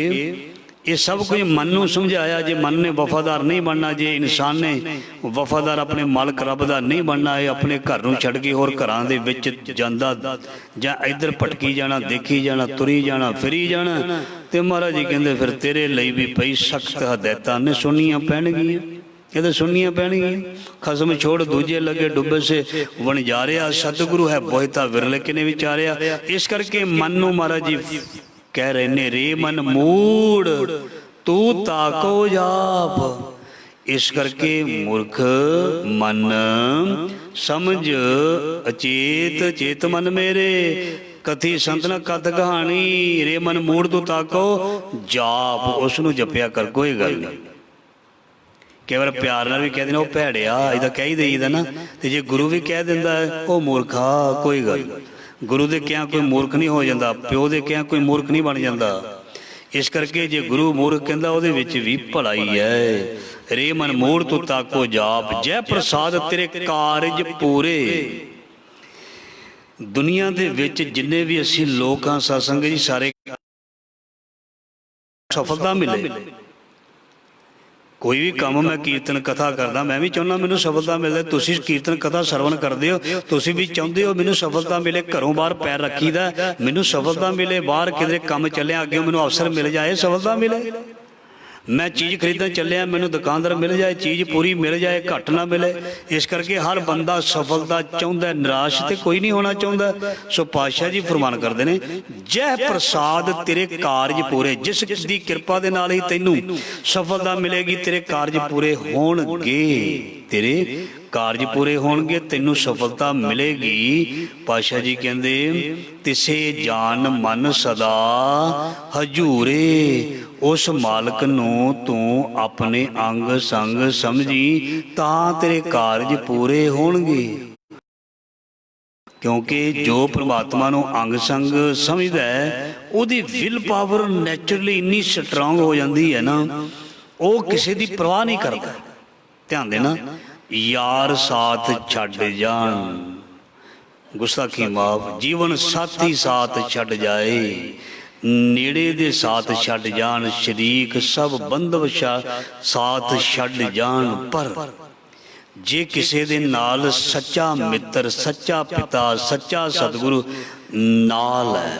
ये सब कुछ मन नूं समझाया। जे मन ने वफादार नहीं बनना, जे इंसान ने वफादार अपने मालिक रब दा नहीं बनना, है अपने घर नूं छड्ड के होर घरां दे विच जांदा जां इधर भटकी जाना, देखी जाना, तुरी जाना, फिरी जाना, ते महाराज जी कहंदे फिर तेरे लिए भी पई सख्त हदायतां ने सुनियां पैणगीआं। ये तो सुननिया पैणगियां। खसम छोड़ दूजे लगे डुੱਬੇ से वणजारिया, सतगुरु है बोहिता विरले किने विचारिया। इस करके मन नूं महाराज जी कह रहे ने, रे मन मूड़ तू ताको जाप। इस करके मूर्ख मन समझ अचेत चेत मन मेरे, कथी संत न कथ कहानी। रे मन मूड़ तू ताको जाप, उसनू जपिया कर, कोई गल नहीं। कई बार प्यार नाल भी कह देना वो भैड़िया, इदा कह ही देईदा ना। तो जे गुरु भी कह दिंदा वो मूर्खा, कोई गल। गुरु दे क्या कोई मूर्ख नहीं हो जाता, प्यो दे क्या कोई मूर्ख नहीं बन जाता। इस करके जे गुरु मूर्ख कहंदा ਉਹਦੇ ਵਿੱਚ भी भलाई है। रे मन मोड़ तू ताको जाप, जय प्रसाद तेरे कारज पूरे। दुनिया दे विच जिन्ने भी असी लोग हाँ सत्संग जी, सारे सफलता मिले। कोई भी काम मैं कीर्तन कथा करदा, मैं भी चाहुंदा मैनूं सफलता मिले। तुसीं कीर्तन कथा सरवण करदे हो, तुसीं भी चाहुंदे हो मैनूं सफलता मिले। घरों बाहर पैर रखीदा, मैनूं सफलता मिले। बाहर किधरे काम चलिया अगे मैनूं अवसर मिल जाए, सफलता मिले। मैं चीज़ खरीदन चलिया, मैनूं दुकानदार मिल जाए, चीज़ पूरी मिल जाए, घट ना मिले। इस करके हर बंदा सफलता चाहुंदा, निराश तो कोई नहीं होना चाहुंदा। सो पातशाह जी फरमान करते हैं, जय प्रसाद तेरे कारज पूरे। जिस दी कृपा दे नाल ही तैनूं सफलता मिलेगी, तेरे कारज पूरे होणगे, तेरे कारज पूरे होणगे, तैनूं सफलता मिलेगी। पातशाह जी कहंदे, तिसे जान मन सदा हजूरे। उस मालक नूं तू अपने अंग संग समझी, तां तेरे कारज पूरे होणगे। क्योंकि जो परमात्मा नूं अंग संग समझदा है, उहदी विल पावर नैचुरली इन्नी स्ट्रांग हो जाती है ना, वो किसी की परवाह नहीं करता। ध्यान देना, यार साथ छड्ड जान, गुस्ताखी माफ, जीवन साथी साथ छड्ड जाए, नेड़े दे साथ छड्ड जान, शरीक सब बंधव साथ छड्ड जान। पर जे किसी दे नाल सच्चा मित्र, सच्चा पिता, सच्चा सतगुरु नाल है,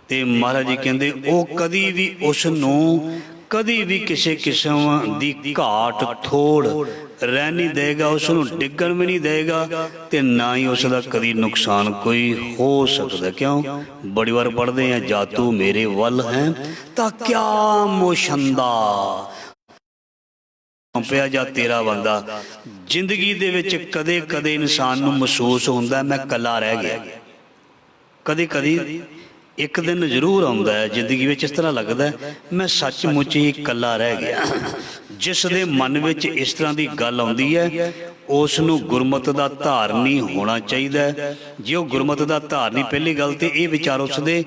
ते महाराज जी कहंदे वो कदी भी उसनूं कदी भी किसी किस्म की घाट थोड़ रह नहीं देगा, उसनूं डिगण भी नहीं देगा, ते ना ही उसका कदी नुकसान कोई हो सकता। क्यों? बड़ी बार पढ़ते हैं, जातू मेरे वल हैं ता क्या मोशंदा पिया जा तेरा बंदा। जिंदगी दे विच कदे कदे इंसान नूं महसूस होंदा मैं कला रह गया। कदी कदी एक दिन जरूर आउंदा है जिंदगी में, इस तरह लगता है मैं सचमुच ही कला रह गया। जिस दे मन में इस तरह की गल आउंदी है, उस नूं गुरमत का धारनी होना चाहिए। जे वो गुरमत का धारनी, पहली गल तो ये विचार उसके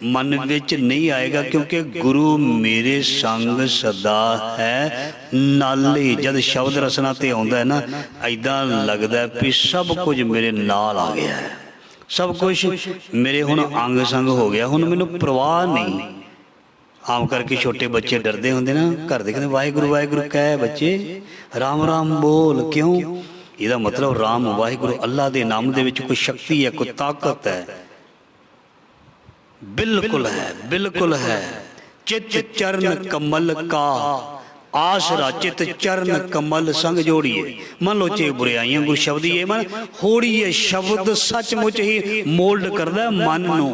मन में नहीं आएगा, क्योंकि गुरु मेरे संग सदा है नाले। जब शब्द रसना ते आउंदा है ना, ऐदां लगदा है भी सब कुछ मेरे नाल आ गया है, सब कुछ मेरे हुण अंग संग हो गया, हुण मैनूं परवाह नहीं। आम करके छोटे बच्चे डरते होंगे ना, घर दे कहते वाहिगुरु वाहिगुरु कह बच्चे, राम राम बोल। क्यों? इसदा मतलब राम वाहिगुरु अल्लाह के नाम दे विच कोई शक्ति है, कोई ताकत है, बिल्कुल है, बिल्कुल है। चित चरण कमल का आसरा, चित चरण कमल संग जोड़िए। मन लो चे बुराइयां गुरु शब्द ये मन होड़िए। शब्द सचमुच ही मोल्ड करदा मन नूं,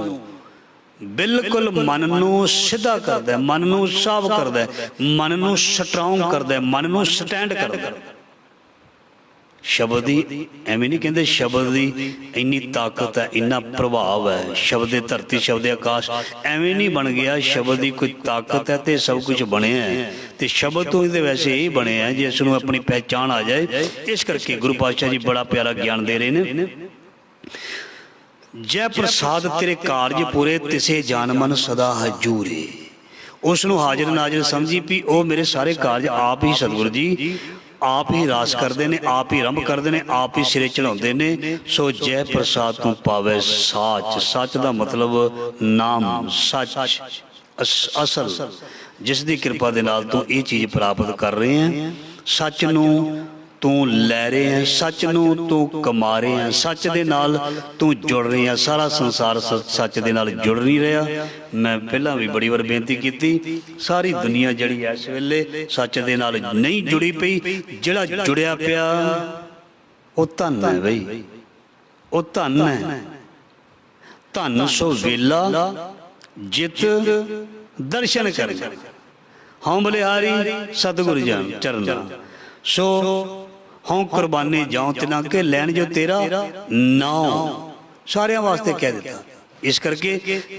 बिल्कुल मन नूं सीधा करदा, मन नूं साफ करदा, मन नूं स्ट्रांग करदा, मन नूं स्टैंड करदा। शब्द ही एवं नहीं कहते, शब्द की इन्नी ताकत है, इन्ना प्रभाव है। शब्द धरती, शब्द आकाश एवं नहीं बन गया। शब्द की कोई ताकत है तो सब कुछ बने है, तो शब्द तो वैसे ही बने हैं जिस नूं अपनी पहचान आ जाए। इस करके गुरु पातशाह जी बड़ा प्यारा ज्ञान दे रहे हैं। जय प्रसाद तेरे कारज पूरे, तिसे जान मन सदा हजूरे। उसनों हाजिर नाजिर समझी भी वो मेरे सारे कारज आप ही सतगुरु जी आप ही रास करते हैं, आप ही रंभ करते हैं, आप ही सिरे चढ़ाते हैं। सो जय प्रसाद तू पावे साच। सच का मतलब नाम, सच, असल, जिस दी कृपा दे नाल तू ये चीज़ प्राप्त कर रहे हैं। सच नूं तू लै रहे हैं, सच नू तू कमा रहे हैं, सच दे नाल तू जुड़ रहे हैं। सारा संसार सच दे नाल जुड़ नहीं रहा। मैं पहला भी बड़ी बार बेनती की, सारी दुनिया जड़ी इस वेले सच दे नाल नहीं जुड़ी पई, जिहड़ा जुड़िया पिया वो धन है बई, वो धन है। धन सो वेला जित दर्शन कर, हाँ बलिहारी सतगुरु जान चरना, सो हाँ कुर्बानी जाऊं तिना के लैन जो तेरा नाम, सारिया वास्ते कह दिता। इस करके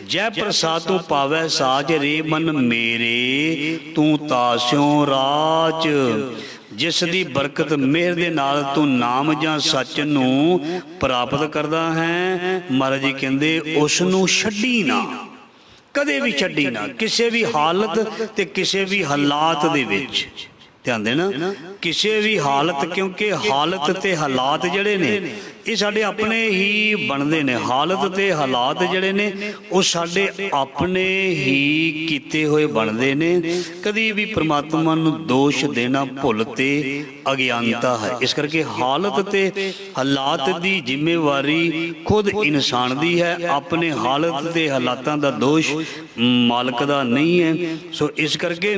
जय प्रसाद तू पावै साज, रे मन मेरे तू तास्यों राज। जिस दी बरकत मेहर दे नाल तू नाम जां सच नू प्राप्त करदा है, महाराज जी कहंदे उस नू छड्डी ना, कदे भी छड्डी ना, किसी भी हालत ते किसी भी हालात दे विच। ध्यान देना, किसी भी हालत, क्योंकि हालत ते हालात जड़े ने ये साडे अपने ही बनते ने। हालत ते हालात जड़े ने वो साडे अपने ही कीते हुए बनते ने। कभी भी परमात्मा नू दोष देना भुल ते अज्ञानता है। इस करके हालत ते हालात दी जिम्मेवारी खुद इंसान दी है, अपने हालत ते हालातां दा दोष मालक दा नहीं है। सो इस करके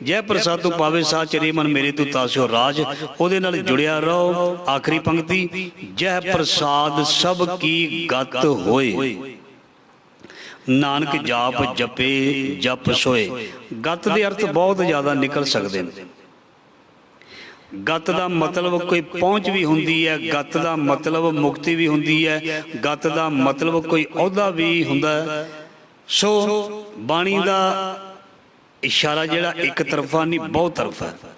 जय प्रसाद तू पावे साच, रे मन मेरे तू तास्यो राज, ओदे नाल जुड़िया रहो। आखिरी पंक्ति, जय प्रसाद सब की गत होए, नानक जाप जपे जप सोए। गत दे अर्थ बहुत ज़्यादा निकल सकते हैं। गत का मतलब कोई पहुँच भी होंदी है, गत का मतलब मुक्ति भी होंदी है, गत का मतलब कोई अहुदा भी हुंदा है। सो बाणी का इशारा जिहड़ा एक तरफा नहीं बहुत तरफा है।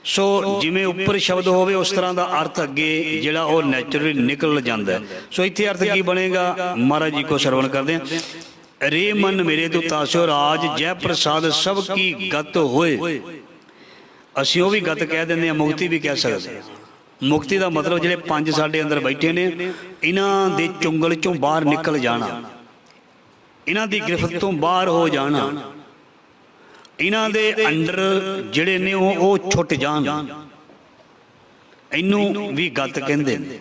सो जिमें उपर शब्द होवे उस तरह का अर्थ अगे जिहड़ा वो नैचुरली निकल जाता है। सो इत्थे अर्थ की बनेगा, महाराज जी को श्रवण करते हैं। रे मन मेरे तू तास्यो राज, जय प्रसाद सब की गत होए। असीं वो भी गत कह देंगे, मुक्ति भी कह सकते हैं। मुक्ति का मतलब जिहड़े पंज साडे अंदर बैठे ने, इन्हां दे चुंगल चों बाहर निकल जाना, इन्हां दी गिरफ्त तो बाहर हो जाना, इन्हां दे अंडर जिहड़े ने वो छुट जान, इनू भी गत कहंदे ने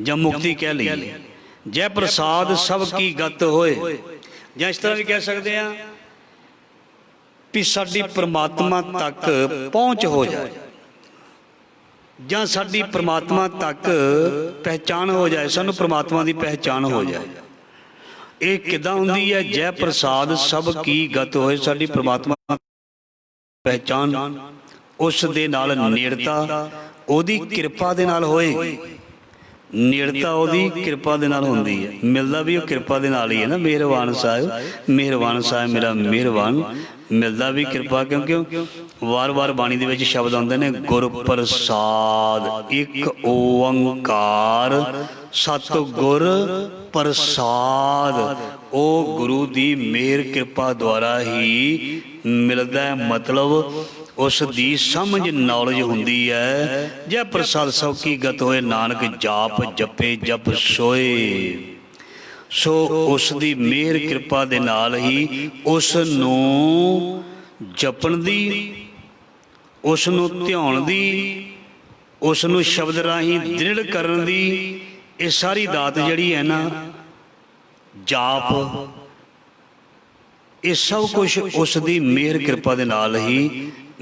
जां मुक्ति कह लईए। जय प्रसाद सब की गत होए, जां इस तरह भी कह सकते हैं भी साडी परमात्मा तक पहुँच हो जाए, जां साडी परमात्मा तक पहचान हो जाए, सानू परमात्मा की पहचान हो जाए। ये किदां हुंदी है? जय प्रसाद सब की गत होए, साडी परमात्मा पहचान उस दे नाल नेड़ता ओदी कृपा दे नाल होए। नेड़ता ओदी कृपा दे नाल हुंदी है, मिलदा भी वो कृपा दे नाल ही है ना। मेहरबान साहिब मेरा मेहरबान, मिलदा भी कृपा, क्योंकि वार वार बाणी दे विच शब्द आउंदे ने, गुर प्रसाद एक ओंकार सतगुर प्रसाद। ओ गुरु दी मेहर कृपा द्वारा ही मिलदा है, मतलब उस दी समझ नॉलेज हुंदी है। जय प्रसाद सब की गत होए, नानक जाप जपे जप सोए। सो उस दी मेहर कृपा दे नाल ही उस नूं जपण दी, उस नूं ध्यान दी, उस नूं शब्द राही दृढ़ करन दी, ये सारी दात जिहड़ी है ना, जाप, ये सब कुछ उस दी मेहर कृपा दे नाल ही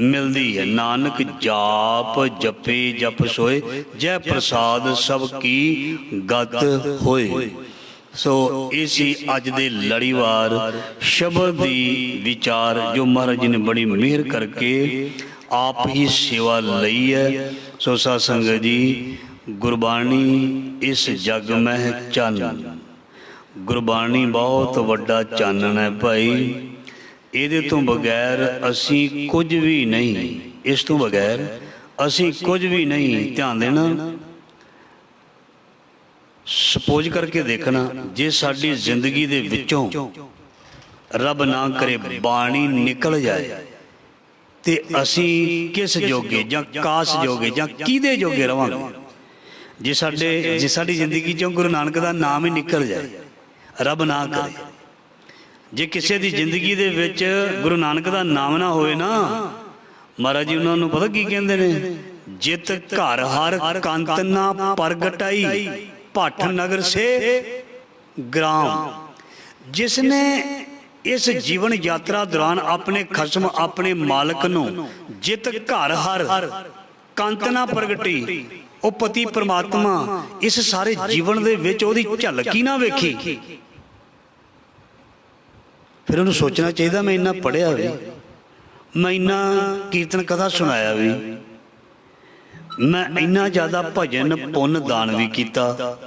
मिलती है। नानक जाप जपे जप सोए, जय प्रसाद सब की गत होए। सो इसी अज दे लड़ीवार शब्द दी विचार जो महाराज जी ने बड़ी मेहर करके आप ही सेवा लई है। सो साध संगत जी, गुरबाणी इस जग में चन, गुरबाणी बहुत वड्डा चानन है भाई। ਇਹਦੇ ਤੋਂ बगैर असी कुछ भी नहीं, इस तो बगैर असी कुछ भी नहीं। ध्यान देना, सपोज करके देखना, जे साडी जिंदगी दे विचों रब ना करे बाणी निकल जाए ते असी किस जोगे जां कास जोगे जां किहदे जोगे रवांगे? जे साडी जिंदगी चों गुरु नानक दा नाम ही निकल जाए, रब ना करे, जे किसी की जिंदगी दे विच गुरु नानक दा नाम ना होए ना, महाराज जी उन्होंने पता की कहते हैं, जित घर हर कंत ना प्रगटाई, भट्ट नगर से ग्राम। जिसने इस जीवन यात्रा दौरान अपने खसम अपने मालक नूं जित घर हर कंत ना प्रगटी, ਉਹ ਪਤੀ परमात्मा इस सारे जीवन ਦੇ ਵਿੱਚ ਉਹਦੀ ਝਲਕ ਹੀ ਨਾ ਵੇਖੀ। ਫਿਰ ਉਹਨੂੰ ਸੋਚਣਾ ਚਾਹੀਦਾ ਮੈਂ ਇੰਨਾ ਪੜ੍ਹਿਆ ਵੀ, ਮੈਂ ਇੰਨਾ ਕੀਰਤਨ ਕਥਾ ਸੁਣਾਇਆ ਵੀ, ਮੈਂ ਇੰਨਾ ਜ਼ਿਆਦਾ ਭਜਨ ਪੁੰਨ ਦਾਨ ਵੀ ਕੀਤਾ,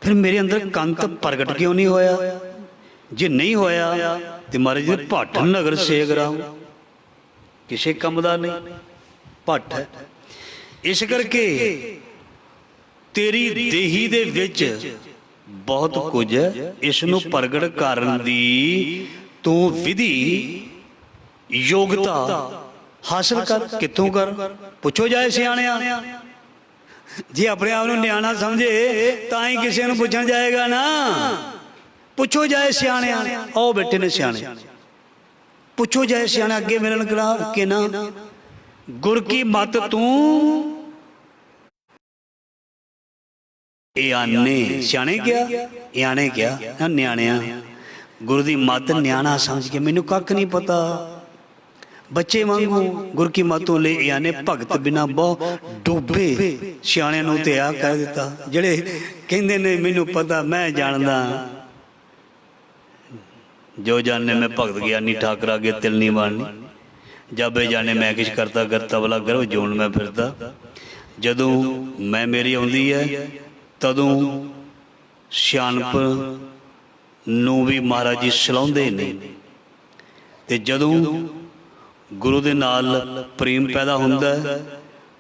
ਫਿਰ ਮੇਰੇ ਅੰਦਰ ਕੰਤ ਪ੍ਰਗਟ ਕਿਉਂ ਨਹੀਂ ਹੋਇਆ? ਜੇ ਨਹੀਂ ਹੋਇਆ ਤੇ ਮਹਾਰਾਜ ਜੀ ਭੱਟ ਨਗਰ ਸੇਗਰਾਮ, ਕਿਸੇ ਕੰਮ ਦਾ ਨਹੀਂ, ਭੱਟ ਹੈ। ਇਸ ਕਰਕੇ ਤੇਰੀ ਦੇਹੀ ਦੇ ਵਿੱਚ ਬਹੁਤ ਕੁਝ ਹੈ, ਇਸ ਨੂੰ ਪ੍ਰਗਟ ਕਰਨ ਦੀ ਤੂੰ ਵਿਧੀ ਯੋਗਤਾ ਹਾਸਲ ਕਰ। ਕਿੱਥੋਂ ਕਰ? ਪੁੱਛੋ ਜਾਏ ਸਿਆਣਿਆਂ। ਜੇ ਆਪਣੇ ਆਪ ਨੂੰ ਨਿਆਣਾ ਸਮਝੇ ਤਾਂ ਹੀ ਕਿਸੇ ਨੂੰ ਪੁੱਛਣ ਜਾਏਗਾ ਨਾ। ਪੁੱਛੋ ਜਾਏ ਸਿਆਣਿਆਂ। ਆਓ ਬੈਠੇ ਨੇ ਸਿਆਣੇ, ਪੁੱਛੋ ਜਾਏ ਸਿਆਣੇ ਅੱਗੇ ਮਿਲਣ ਕਰਾ ਕਿ ਨਾ। ਗੁਰ ਕੀ ਮਤ ਤੂੰ ਇਆਨੇ, ਸਿਆਣੇ ਕਿਹਾ ਇਆਣੇ ਕਿਹਾ ਨਿਆਣਿਆਂ। ਗੁਰੂ ਦੀ ਮੱਤ ਨਿਆਣਾ ਸਮਝ ਕੇ ਮੈਨੂੰ ਕੱਖ ਨਹੀਂ ਪਤਾ, ਬੱਚੇ ਵਾਂਗੂ ਗੁਰ ਕੀ ਮਤੋਂ ਲੈ ਇਆਨੇ, ਭਗਤ ਬਿਨਾ ਬਹੁ ਡੁੱਬੇ। ਸਿਆਣਿਆਂ ਨੂੰ ਤੇ ਆ ਕਹਿ ਦਿੱਤਾ ਜਿਹੜੇ ਕਹਿੰਦੇ ਨੇ ਮੈਨੂੰ ਪਤਾ ਮੈਂ ਜਾਣਦਾ, ਜੋ ਜਾਣੇ ਮੈਂ ਭਗਤ ਗਿਆਨੀ ਠਾਕਰ ਅੱਗੇ ਤਿਲ ਨਹੀਂ ਬਾਣਨੀ, ਜਾਬੇ ਜਾਣੇ ਮੈਂ ਕਿਛ ਕਰਤਾ ਕਰਤਾ ਵਾਲਾ ਗਰਵ ਜੋਨ ਮੈਂ ਫਿਰਦਾ। ਜਦੋਂ ਮੈਂ ਮੇਰੀ ਆਉਂਦੀ ਹੈ ਤਦੋਂ ਸਿਆਣਪ ਨੂੰ ਵੀ ਮਹਾਰਾਜ ਜੀ ਸਲਾਹੁੰਦੇ ਨੇ, ਤੇ ਜਦੋਂ ਗੁਰੂ ਦੇ ਨਾਲ ਪ੍ਰੇਮ ਪੈਦਾ ਹੁੰਦਾ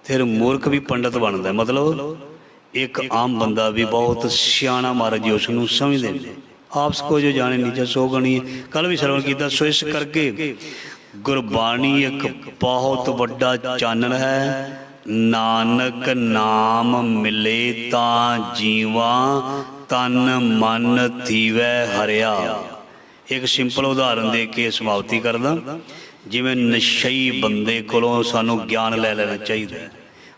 ਫਿਰ ਮੂਰਖ ਵੀ ਪੰਡਤ ਬਣਦਾ। ਮਤਲਬ ਇੱਕ ਆਮ ਬੰਦਾ ਵੀ ਬਹੁਤ ਸਿਆਣਾ ਮਹਾਰਾਜ ਜੀ ਉਸ ਨੂੰ ਸਮਝਦੇ ਨੇ। ਆਪਸ ਕੋ ਜੋ ਜਾਣੇ ਨੀਚਾ ਸੋ ਗਣੀ, ਕੱਲ ਵੀ ਸਰਵਣ ਕੀਤਾ। ਸੋ ਇਸ ਕਰਕੇ ਗੁਰਬਾਣੀ ਇੱਕ ਬਹੁਤ ਵੱਡਾ ਚਾਨਣ ਹੈ। ਨਾਨਕ ਨਾਮ ਮਿਲੇ ਤਾਂ ਜੀਵਾ, ਤਨ ਮਨ ਥੀਵੈ ਹਰਿਆ। ਇੱਕ ਸਿੰਪਲ ਉਦਾਹਰਨ ਦੇ ਕੇ ਸਮਾਪਤੀ ਕਰਦਾ। ਜਿਵੇਂ ਨਸ਼ਈ ਬੰਦੇ ਕੋਲੋਂ ਸਾਨੂੰ ਗਿਆਨ ਲੈ ਲੈਣਾ ਚਾਹੀਦਾ ਹੈ।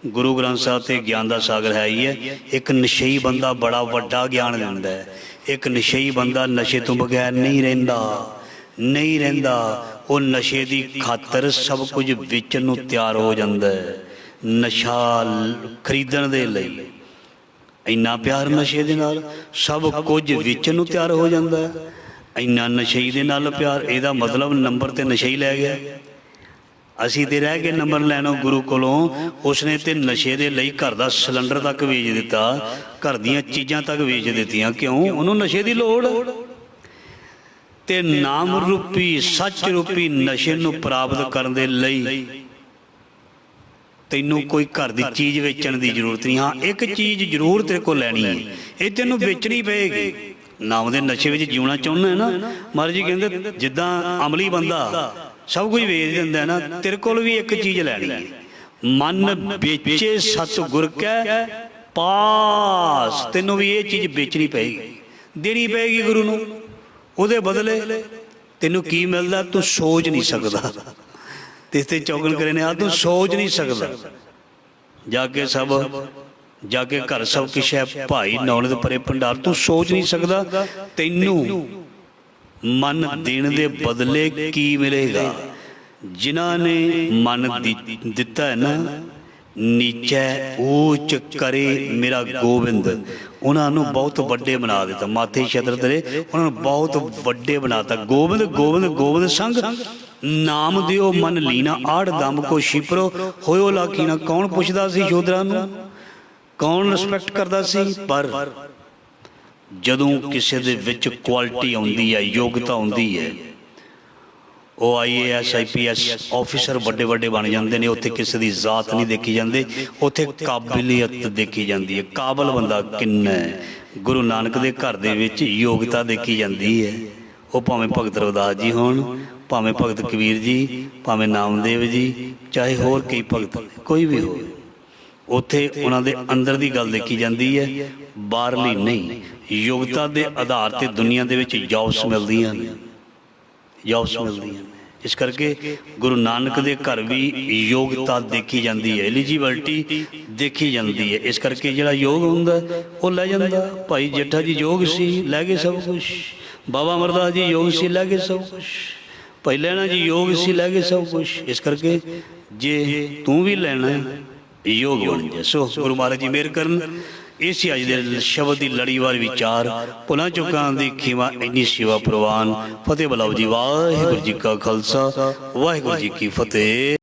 ਗੁਰੂ ਗ੍ਰੰਥ ਸਾਹਿਬ ਤੇ ਗਿਆਨ ਦਾ ਸਾਗਰ ਹੈ ਹੀ ਹੈ। ਇੱਕ ਨਸ਼ਈ ਬੰਦਾ ਬੜਾ ਵੱਡਾ ਗਿਆਨ ਦਿੰਦਾ ਹੈ। ਇੱਕ ਨਸ਼ਈ ਬੰਦਾ ਨਸ਼ੇ ਤੋਂ ਬਗੈਰ ਨਹੀਂ ਰਹਿੰਦਾ, ਨਹੀਂ ਰਹਿੰਦਾ। ਉਹ ਨਸ਼ੇ ਦੀ ਖਾਤਰ ਸਭ ਕੁਝ ਵੇਚਣ ਨੂੰ ਤਿਆਰ ਹੋ ਜਾਂਦਾ ਹੈ। ਨਸ਼ਾ ਖਰੀਦਣ ਦੇ ਲਈ ਇੰਨਾ ਪਿਆਰ ਨਸ਼ੇ ਦੇ ਨਾਲ, ਸਭ ਕੁਝ ਵੇਚਣ ਨੂੰ ਤਿਆਰ ਹੋ ਜਾਂਦਾ ਹੈ। ਇੰਨਾ ਨਸ਼ਈ ਦੇ ਨਾਲ ਪਿਆਰ, ਇਹਦਾ ਮਤਲਬ ਨੰਬਰ ਤੇ ਨਸ਼ਈ ਲੈ ਗਿਆ। ਅਸੀਂ ਤੇ ਰਹਿ ਗਏ ਨੰਬਰ ਲੈਣੋਂ ਗੁਰੂ ਕੋਲੋਂ। ਉਸਨੇ ਤੇ ਨਸ਼ੇ ਦੇ ਲਈ ਘਰ ਦਾ ਸਿਲੰਡਰ ਤੱਕ ਵੇਚ ਦਿੱਤਾ, ਘਰ ਦੀਆਂ ਚੀਜ਼ਾਂ ਤੱਕ ਵੇਚ ਦਿੱਤੀਆਂ। ਕਿਉਂ? ਉਹਨੂੰ ਨਸ਼ੇ ਦੀ ਲੋੜ। ਤੇ ਨਾਮ ਰੂਪੀ ਸੱਚ ਰੂਪੀ ਨਸ਼ੇ ਨੂੰ ਪ੍ਰਾਪਤ ਕਰਨ ਦੇ ਲਈ ਤੈਨੂੰ ਕੋਈ ਘਰ ਦੀ ਚੀਜ਼ ਵੇਚਣ ਦੀ ਜ਼ਰੂਰਤ ਨਹੀਂ। ਹਾਂ, ਇੱਕ ਚੀਜ਼ ਜ਼ਰੂਰ ਤੇਰੇ ਕੋਲ ਲੈਣੀ ਹੈ, ਇਹ ਤੈਨੂੰ ਵੇਚਣੀ ਪਏਗੀ। ਨਾਮ ਦੇ ਨਸ਼ੇ ਵਿੱਚ ਜਿਉਣਾ ਚਾਹੁੰਦਾ ਹੈ ਨਾ, ਮਹਾਰਾਜ ਜੀ ਕਹਿੰਦੇ ਜਿੱਦਾਂ ਅਮਲੀ ਬੰਦਾ ਸਭ ਕੁਝ ਵੇਚ ਦਿੰਦਾ ਨਾ, ਤੇਰੇ ਕੋਲ ਵੀ ਇੱਕ ਚੀਜ਼ ਲੈਣੀ ਹੈ। ਮਨ ਵੇਚੇ ਸਤਿਗੁਰ ਕੈ ਪਾਸ, ਤੈਨੂੰ ਵੀ ਇਹ ਚੀਜ਼ ਵੇਚਣੀ ਪਏਗੀ, ਦੇਣੀ ਪਏਗੀ ਗੁਰੂ ਨੂੰ। ਉਹਦੇ ਬਦਲੇ ਤੈਨੂੰ ਕੀ ਮਿਲਦਾ ਤੂੰ ਸੋਚ ਨਹੀਂ ਸਕਦਾ। ਤੇ ਤੇ ਚੌਗਣ ਕਰੇ ਨੇ ਆ ਤੂੰ ਸੋਚ ਨਹੀਂ ਸਕਦਾ। ਜਾ ਕੇ ਘਰ ਸਭ ਕੁਛ ਹੈ, ਭਾਈ ਨੌਲਦ ਪਰੇ ਭੰਡਾਰ, ਤੂੰ ਸੋਚ ਨਹੀਂ ਸਕਦਾ ਤੈਨੂੰ ਮਨ ਦੇਣ ਦੇ ਬਦਲੇ ਕੀ ਮਿਲੇਗਾ। ਜਿਨ੍ਹਾਂ ਨੇ ਮਨ ਦਿੱਤਾ ਹੈ ਨਾ, ਨੀਚੇ ਊਚ ਕਰੇ ਮੇਰਾ ਗੋਬਿੰਦ, ਉਹਨਾਂ ਨੂੰ ਬਹੁਤ ਵੱਡੇ ਬਣਾ ਦਿੱਤਾ। ਮਾਥੇ ਛਤਰ ਤੇਰੇ ਉਹਨਾਂ ਨੂੰ ਬਹੁਤ ਵੱਡੇ ਬਣਾਤਾ। ਗੋਬਿੰਦ ਗੋਬਿੰਦ ਗੋਬਿੰਦ ਸੰਗ ਨਾਮ ਦਿਓ ਮਨ ਲੀਨਾ, ਆੜ ਦਮ ਕੋ ਸ਼ਿਪਰੋ ਹੋਇਓ ਲਾਖੀਨਾ। ਕੌਣ ਪੁੱਛਦਾ ਸੀ ਸ਼ੂਦਰਾਂ ਨੂੰ? ਕੌਣ ਰਿਸਪੈਕਟ ਕਰਦਾ ਸੀ? ਪਰ ਜਦੋਂ ਕਿਸੇ ਦੇ ਵਿੱਚ ਕੁਆਲਿਟੀ ਆਉਂਦੀ ਹੈ, ਯੋਗਤਾ ਆਉਂਦੀ ਹੈ, ਉਹ IAS IPS ਆਫਿਸਰ ਵੱਡੇ ਵੱਡੇ ਬਣ ਜਾਂਦੇ ਨੇ। ਉੱਥੇ ਕਿਸੇ ਦੀ ਜ਼ਾਤ ਨਹੀਂ ਦੇਖੀ ਜਾਂਦੀ, ਉੱਥੇ ਕਾਬਲੀਅਤ ਦੇਖੀ ਜਾਂਦੀ ਹੈ। ਕਾਬਲ ਬੰਦਾ ਕਿੰਨਾ ਹੈ। ਗੁਰੂ ਨਾਨਕ ਦੇ ਘਰ ਦੇ ਵਿੱਚ ਯੋਗਤਾ ਦੇਖੀ ਜਾਂਦੀ ਹੈ। ਉਹ ਭਾਵੇਂ ਭਗਤ ਰਵਿਦਾਸ ਜੀ ਹੋਣ, ਭਾਵੇਂ ਭਗਤ ਕਬੀਰ ਜੀ, ਭਾਵੇਂ ਨਾਮਦੇਵ ਜੀ, ਚਾਹੇ ਹੋਰ ਕਈ ਭਗਤ ਕੋਈ ਵੀ ਹੋਵੇ, ਉੱਥੇ ਉਹਨਾਂ ਦੇ ਅੰਦਰ ਦੀ ਗੱਲ ਦੇਖੀ ਜਾਂਦੀ ਹੈ, ਬਾਹਰਲੀ ਨਹੀਂ। ਯੋਗਤਾ ਦੇ ਆਧਾਰ 'ਤੇ ਦੁਨੀਆ ਦੇ ਵਿੱਚ ਜੌਬਸ ਮਿਲਦੀਆਂ ਨੇ, ਜੌਬਸ ਮਿਲਦੀਆਂ ਨੇ। इस करके गुरु नानक दे घर भी योग्यता देखी जाती है, एलिजिबिलिटी देखी जाती है। इस करके जिहड़ा योग हुंदा वो लै जांदा। भाई जेठा जी योग सी, लै गए सब कुछ। बाबा अमरदास जी योग सी, लै गए सब कुछ। भाई लैना जी योग सी, लै गए सब कुछ। इस करके जे तू भी लैना योग बन जाए। सो गुरु महाराज जी मेहर करन। इसी अज दे शब्द की लड़ीवार विचार भुलां चुकां दी खीवा इन्नी सेवा प्रवान। फतेह बुलाओ जी। वाहिगुरू जी का खालसा, वाहिगुरू जी की फतेह।